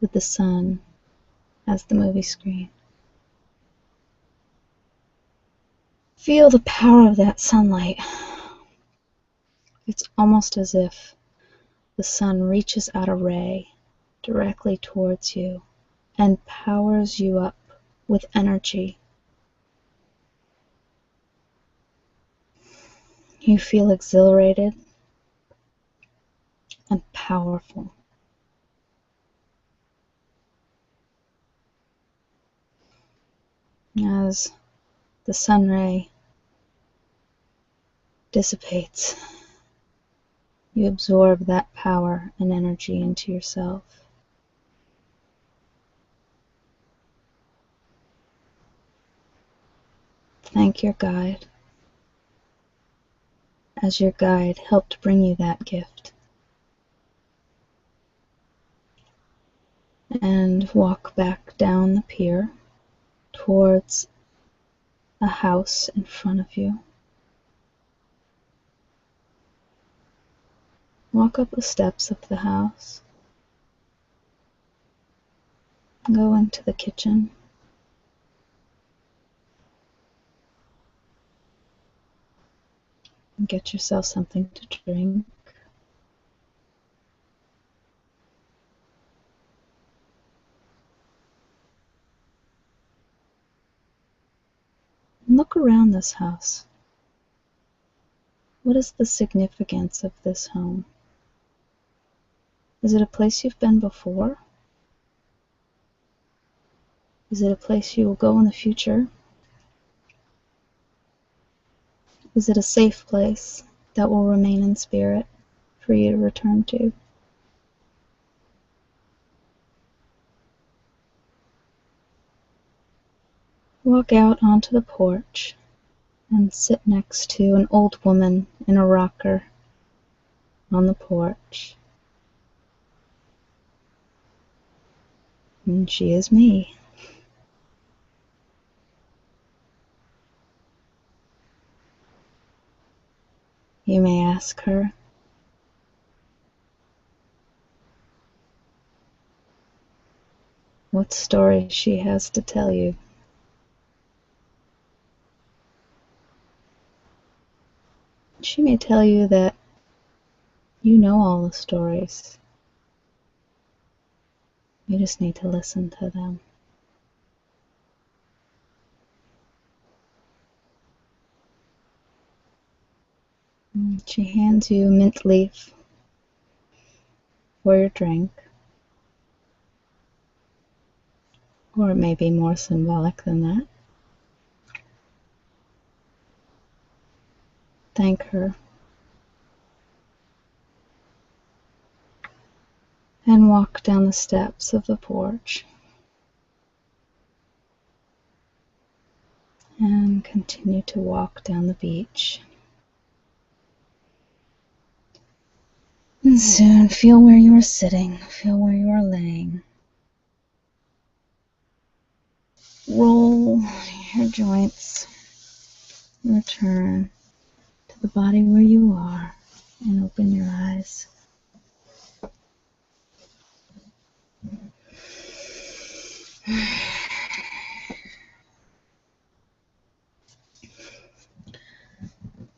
with the sun as the movie screen? Feel the power of that sunlight. It's almost as if the sun reaches out a ray directly towards you and powers you up with energy. You feel exhilarated and powerful. As the sun ray dissipates, you absorb that power and energy into yourself. Thank your guide, as your guide helped bring you that gift. And walk back down the pier towards a house in front of you. Walk up the steps of the house. Go into the kitchen. And get yourself something to drink. And look around this house. What is the significance of this home? Is it a place you've been before? Is it a place you will go in the future? Is it a safe place that will remain in spirit for you to return to? Walk out onto the porch and sit next to an old woman in a rocker on the porch. And she is me. You ask her what story she has to tell you. She may tell you that you know all the stories. You just need to listen to them. She hands you a mint leaf for your drink. Or it may be more symbolic than that. Thank her. And walk down the steps of the porch. And continue to walk down the beach. And soon feel where you are sitting, feel where you are laying. Roll your joints. Return to the body where you are and open your eyes.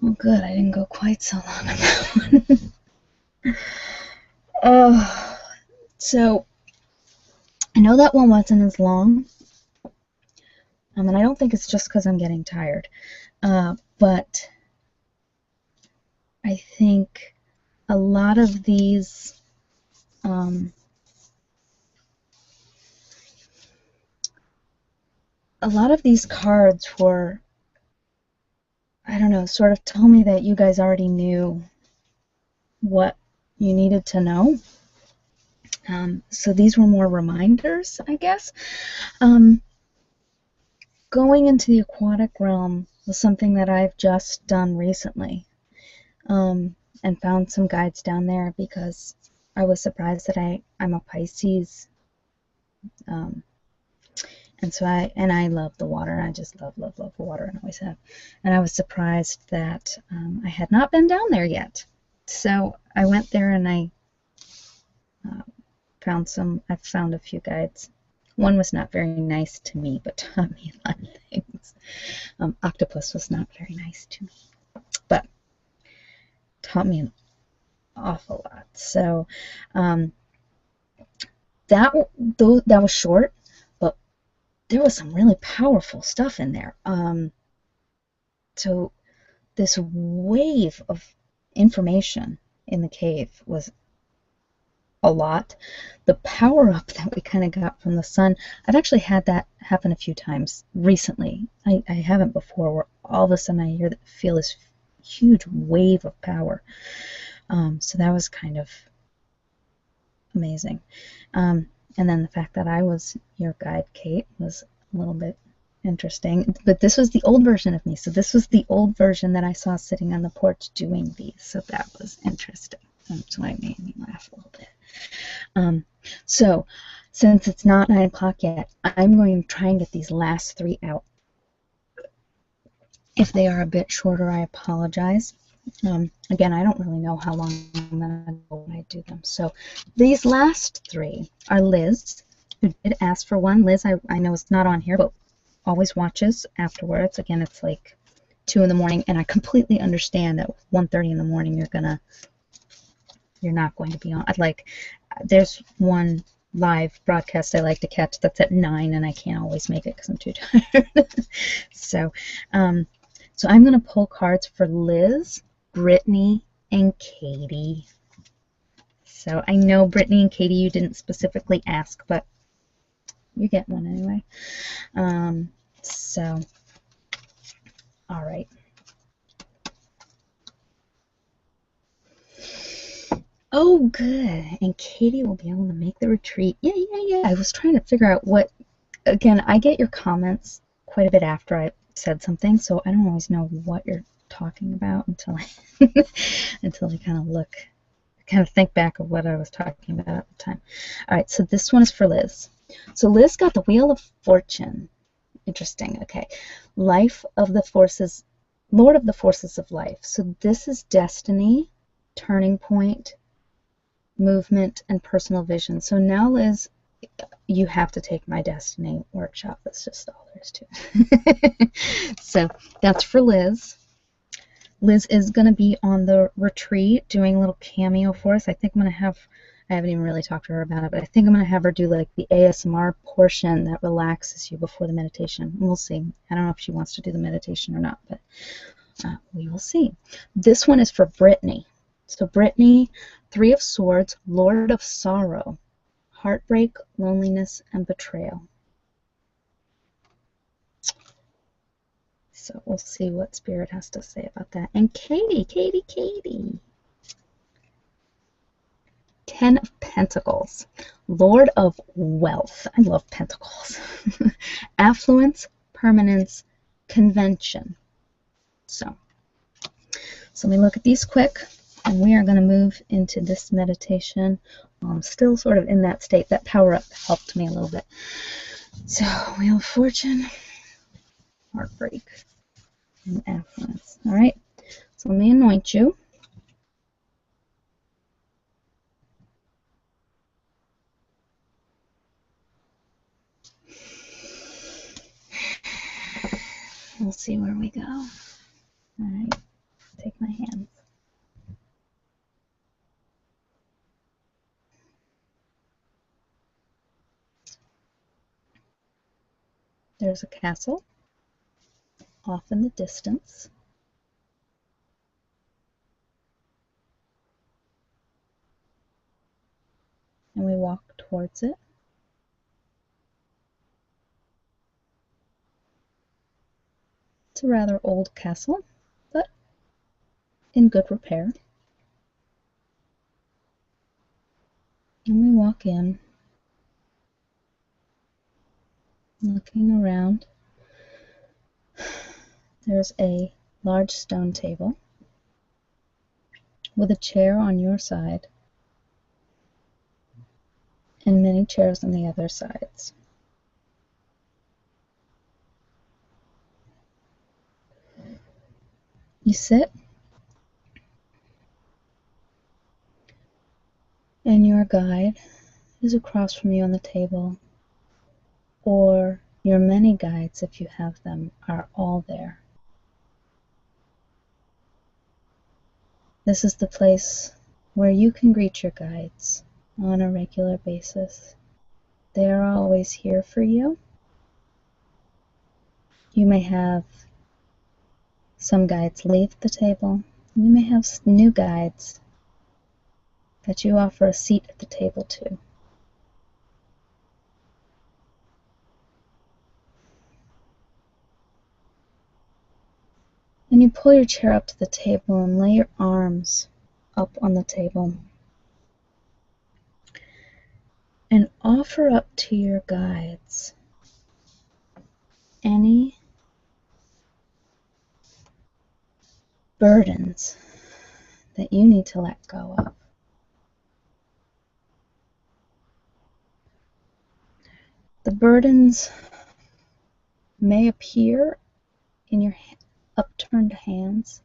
Oh, good. I didn't go quite so long on that one. So I know that one wasn't as long. And I don't think it's just because I'm getting tired. But I think a lot of these cards were, I don't know, sort of told me that you guys already knew what you needed to know. So these were more reminders, I guess. Going into the aquatic realm was something that I've just done recently, and found some guides down there because I was surprised that I'm a Pisces, and so I love the water. I just love water and always have. And I was surprised that I had not been down there yet. So I went there and I found a few guides. One was not very nice to me, but taught me a lot of things. Octopus was not very nice to me, but taught me an awful lot. So that was short, but there was some really powerful stuff in there. So this wave of information in the cave was a lot. The power up that we kind of got from the sun, I've actually had that happen a few times recently. I haven't before, where all of a sudden I feel this huge wave of power. So that was kind of amazing. And then the fact that I was your guide, Kate, was a little bit interesting. But this was the old version of me. So this was the old version that I saw sitting on the porch doing these. So that was interesting. That's why it made me laugh a little bit. So since it's not 9 o'clock yet, I'm going to try and get these last 3 out. If they are a bit shorter, I apologize. Again, I don't really know how long I'm going to go when I do them. So these last 3 are Liz, who did ask for one. Liz, I know it's not on here, but always watches afterwards. Again, it's like 2 in the morning, and I completely understand that 1:30 in the morning you're not going to be on. There's one live broadcast I like to catch that's at 9, and I can't always make it because I'm too tired. So I'm going to pull cards for Liz, Brittany, and Katie. So I know Brittany and Katie you didn't specifically ask, but you get one anyway. All right. Oh, good. And Katie will be able to make the retreat. Yeah. I was trying to figure out what, again, I get your comments quite a bit after I said something, so I don't always know what you're talking about until I kind of think back of what I was talking about at the time. All right, so this one is for Liz. So Liz got the Wheel of Fortune. Interesting. Okay. Life of the Forces, Lord of the Forces of Life. So this is destiny. turning point, movement, and personal vision. So now, Liz, you have to take my Destiny workshop. That's just all there is to it. So that's for Liz. Liz is going to be on the retreat doing a little cameo for us. I think I'm going to have, I haven't even really talked to her about it, but I think I'm going to have her do like the ASMR portion that relaxes you before the meditation. We'll see. I don't know if she wants to do the meditation or not, but we will see. This one is for Brittany. So Brittany, Three of Swords, Lord of Sorrow, heartbreak, loneliness, and betrayal. So we'll see what Spirit has to say about that. And Katie. Ten of Pentacles, Lord of Wealth. I love pentacles. Affluence, permanence, convention. So let me look at these quick, and we are going to move into this meditation. Still sort of in that state. That power up helped me a little bit. So Wheel of Fortune, heartbreak, and affluence. All right. So let me anoint you. We'll see where we go. All right. Take my hands. There's a castle off in the distance. And we walk towards it. It's a rather old castle, but in good repair. And we walk in, looking around. There's a large stone table with a chair on your side and many chairs on the other sides. You sit, and your guide is across from you on the table, or your many guides, if you have them, are all there. This is the place where you can greet your guides on a regular basis. They are always here for you. You may have some guides leave the table. You may have new guides that you offer a seat at the table to. And you pull your chair up to the table and lay your arms up on the table and offer up to your guides any burdens that you need to let go of. The burdens may appear in your upturned hands.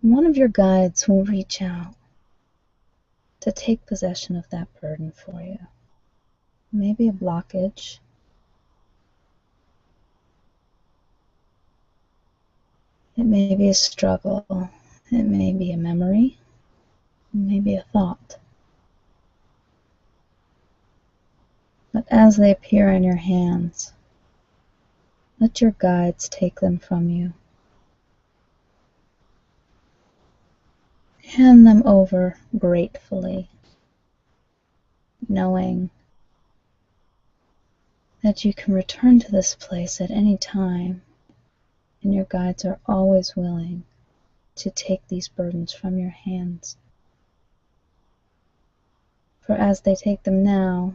One of your guides will reach out to take possession of that burden for you. Maybe a blockage. It may be a struggle. It may be a memory. It may be a thought. But as they appear in your hands, let your guides take them from you. Hand them over gratefully, knowing that you can return to this place at any time, and your guides are always willing to take these burdens from your hands. For as they take them now,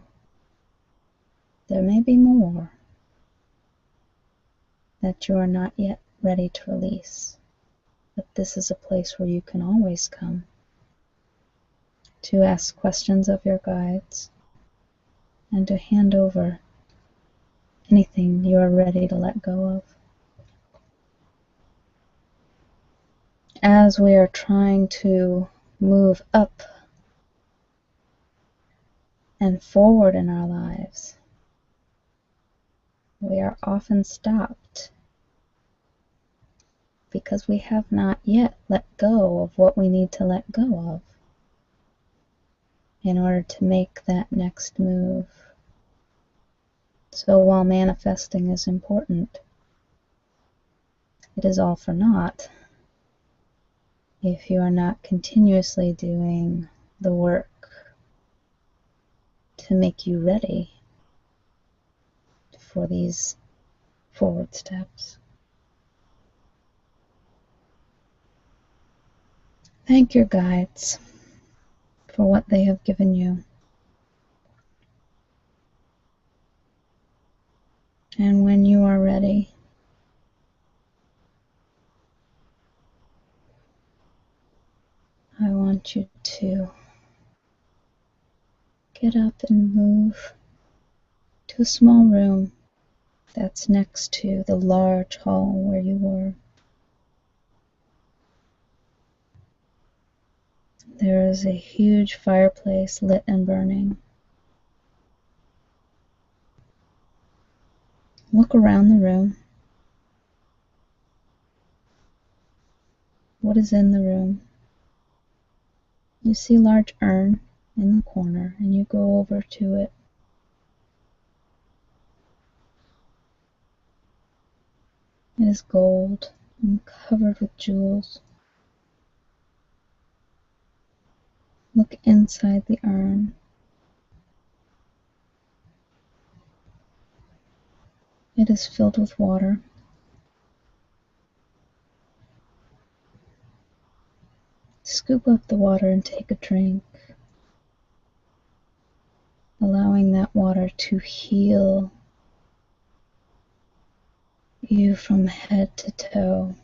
there may be more that you are not yet ready to release. But this is a place where you can always come to ask questions of your guides and to hand over anything you are ready to let go of. as we are trying to move up and forward in our lives, we are often stopped because we have not yet let go of what we need to let go of in order to make that next move. So while manifesting is important, it is all for naught if you are not continuously doing the work to make you ready for these forward steps. Thank your guides for what they have given you. And when you are ready, I want you to get up and move to a small room that's next to the large hall where you were. There is a huge fireplace lit and burning. Look around the room. What is in the room? You see a large urn in the corner, and you go over to it. It is gold and covered with jewels. Look inside the urn. It is filled with water. Scoop up the water and take a drink, allowing that water to heal you from head to toe,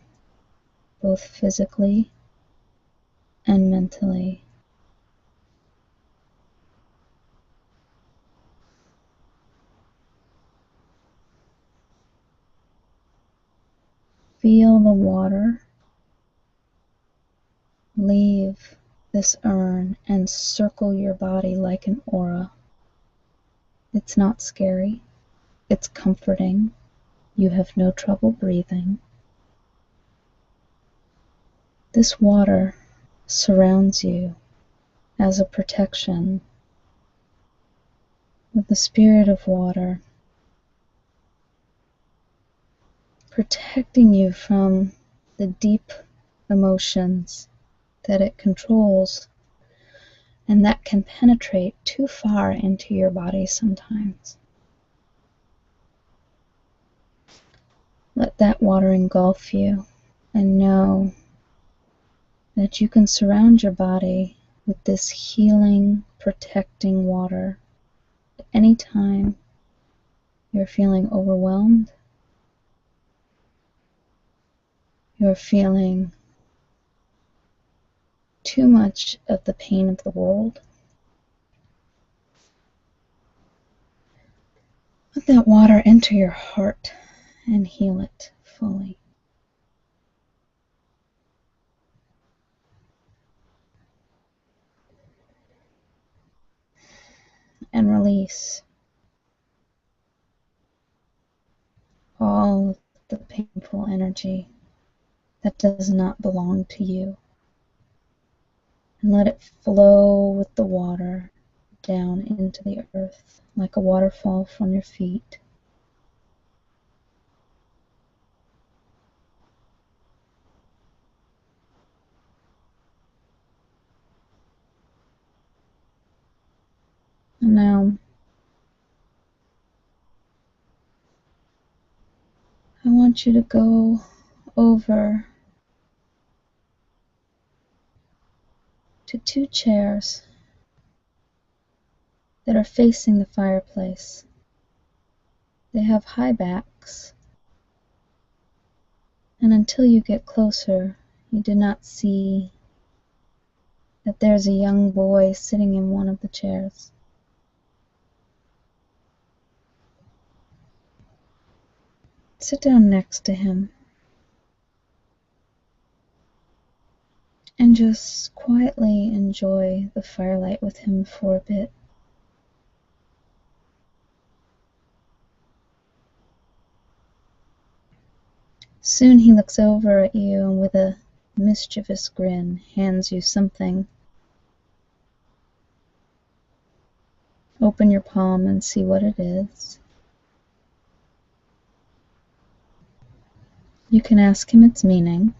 both physically and mentally. Feel the water leave this urn and circle your body like an aura. It's not scary. It's comforting. You have no trouble breathing. This water surrounds you as a protection with the spirit of water, protecting you from the deep emotions that it controls and that can penetrate too far into your body sometimes. Let that water engulf you and know that you can surround your body with this healing, protecting water at any time you're feeling overwhelmed, you're feeling too much of the pain of the world. Let that water enter your heart and heal it fully. And release all of the painful energy that does not belong to you. And let it flow with the water down into the earth like a waterfall from your feet. And now, I want you to go over to 2 chairs that are facing the fireplace. They have high backs, and until you get closer, you do not see that there's a young boy sitting in one of the chairs. Sit down next to him. and just quietly enjoy the firelight with him for a bit. Soon he looks over at you and with a mischievous grin hands you something. Open your palm and see what it is. You can ask him its meaning,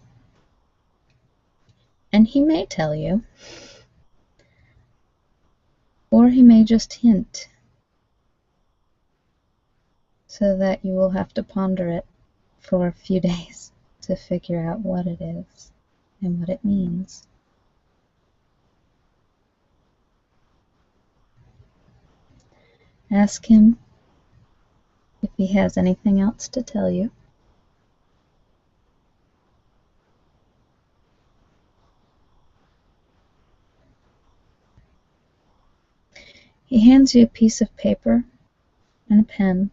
and he may tell you, or he may just hint, so that you will have to ponder it for a few days to figure out what it is and what it means. Ask him if he has anything else to tell you. He hands you a piece of paper and a pen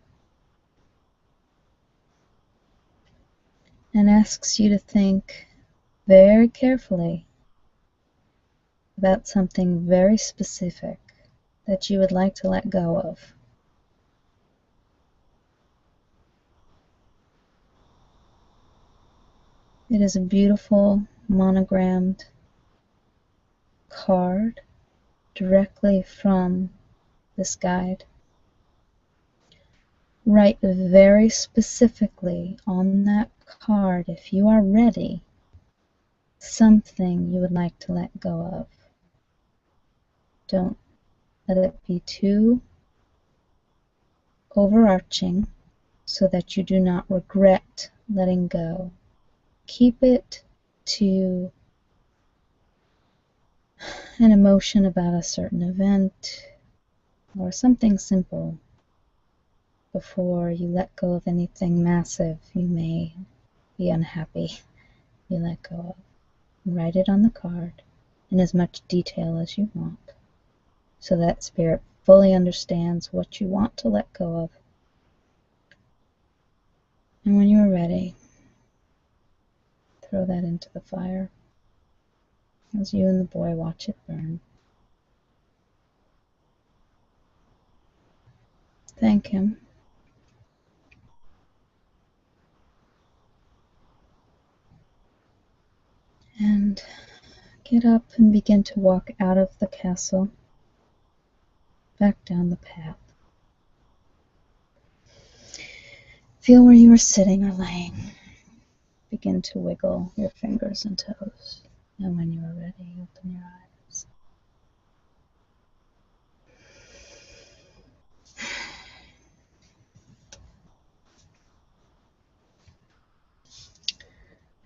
and asks you to think very carefully about something very specific that you would like to let go of. It is a beautiful monogrammed card directly from this guide. Write very specifically on that card, if you are ready, something you would like to let go of. Don't let it be too overarching so that you do not regret letting go. Keep it to an emotion about a certain event or something simple before you let go of anything massive you may be unhappy you let go of. Write it on the card in as much detail as you want so that spirit fully understands what you want to let go of. And when you are ready, throw that into the fire as you and the boy watch it burn. Thank him. And get up and begin to walk out of the castle, back down the path. Feel where you are sitting or laying. Begin to wiggle your fingers and toes. And when you are ready, open your eyes.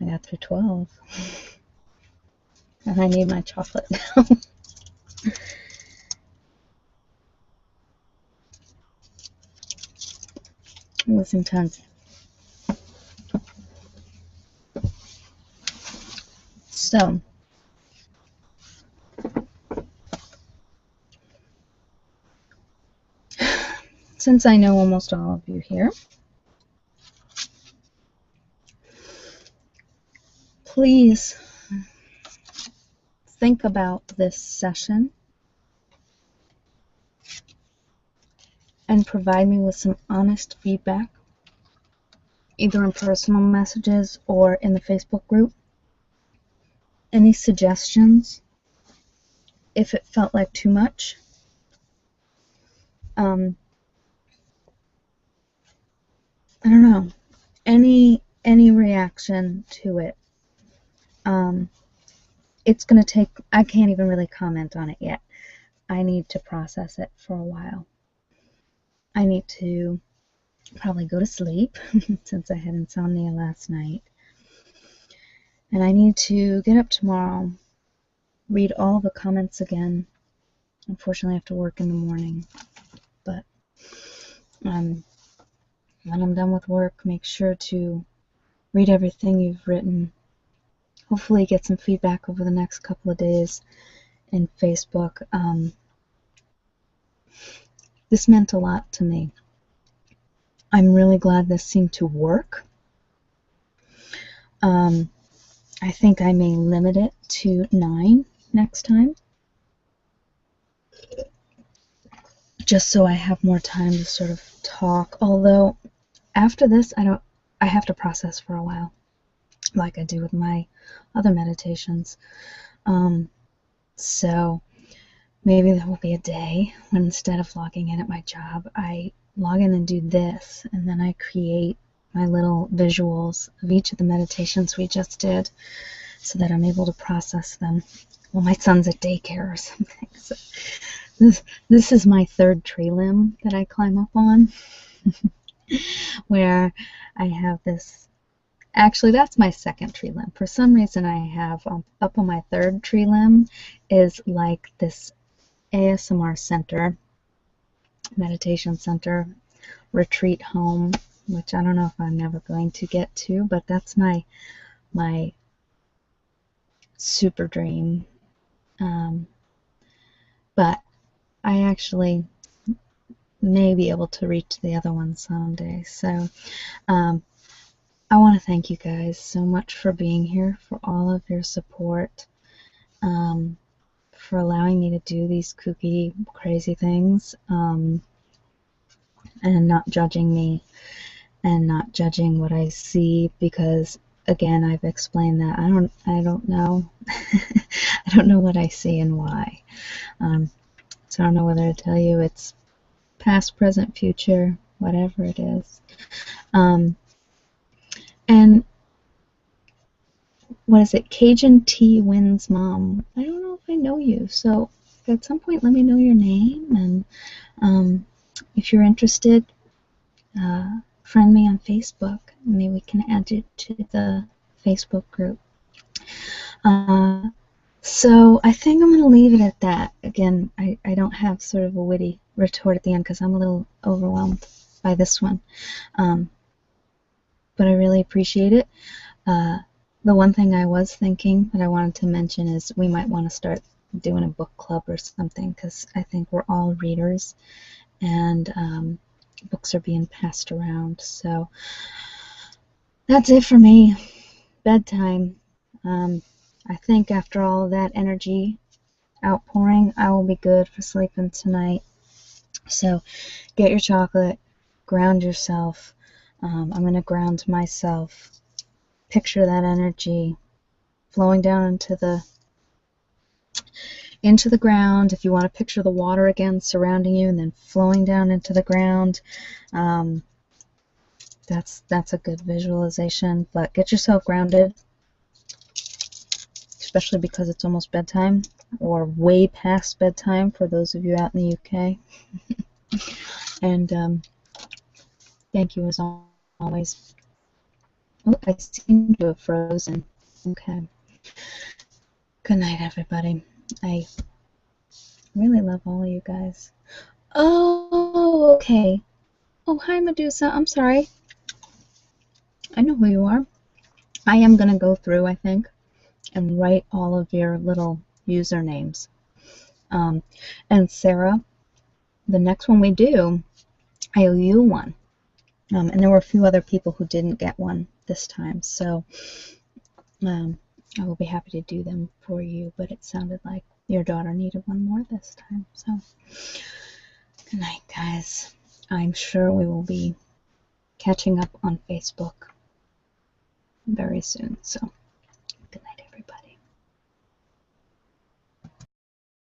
I got through 12. And I need my chocolate now. It was intense. So, since I know almost all of you here, please think about this session and provide me with some honest feedback, either in personal messages or in the Facebook group. Any suggestions if it felt like too much. I don't know. Any reaction to it. It's going to take, I can't even really comment on it yet. I need to process it for a while. I need to probably go to sleep since I had insomnia last night. And I need to get up tomorrow, read all the comments again. Unfortunately, I have to work in the morning. But when I'm done with work, make sure to read everything you've written. Hopefully get some feedback over the next couple of days in Facebook. This meant a lot to me. I'm really glad this seemed to work. I think I may limit it to 9 next time, just so I have more time to sort of talk. Although after this, I have to process for a while, like I do with my other meditations. So maybe there will be a day when instead of logging in at my job, I log in and do this, and then I create my little visuals of each of the meditations we just did so that I'm able to process them while my son's at daycare or something. So this is my third tree limb that I climb up on, where I have this. Actually, that's my second tree limb. For some reason, I have up on my third tree limb is like this ASMR center, meditation center, retreat home, which I don't know if I'm never going to get to, but that's my super dream. But I actually may be able to reach the other one someday. So I want to thank you guys so much for being here, for all of your support, for allowing me to do these kooky, crazy things, and not judging me and not judging what I see, because again, I've explained that I don't know. I don't know what I see and why. So I don't know whether to tell you it's past, present, future, whatever it is. And what is it? Cajun Tea Wins Mom. I don't know if I know you, so at some point let me know your name, and if you're interested, friend me on Facebook. Maybe we can add you to the Facebook group. So I think I'm going to leave it at that. Again, I don't have sort of a witty retort at the end because I'm a little overwhelmed by this one. But I really appreciate it. The one thing I was thinking that I wanted to mention is we might want to start doing a book club or something, because I think we're all readers, and books are being passed around. So that's it for me. Bedtime. I think after all of that energy outpouring, I will be good for sleeping tonight. So get your chocolate, ground yourself. I'm going to ground myself. Picture that energy flowing down into the ground. If you want to picture the water again surrounding you and then flowing down into the ground, that's a good visualization. But get yourself grounded, especially because it's almost bedtime, or way past bedtime for those of you out in the UK. And thank you as always. Oh, I seem to have frozen. Okay. Good night, everybody. I really love all of you guys. Oh, okay. Oh, hi, Medusa. I'm sorry. I know who you are. I am going to go through, I think, and write all of your little usernames. And Sarah, the next one we do, I owe you one. And there were a few other people who didn't get one this time, so I will be happy to do them for you, but it sounded like your daughter needed one more this time. So good night, guys. I'm sure we will be catching up on Facebook very soon. So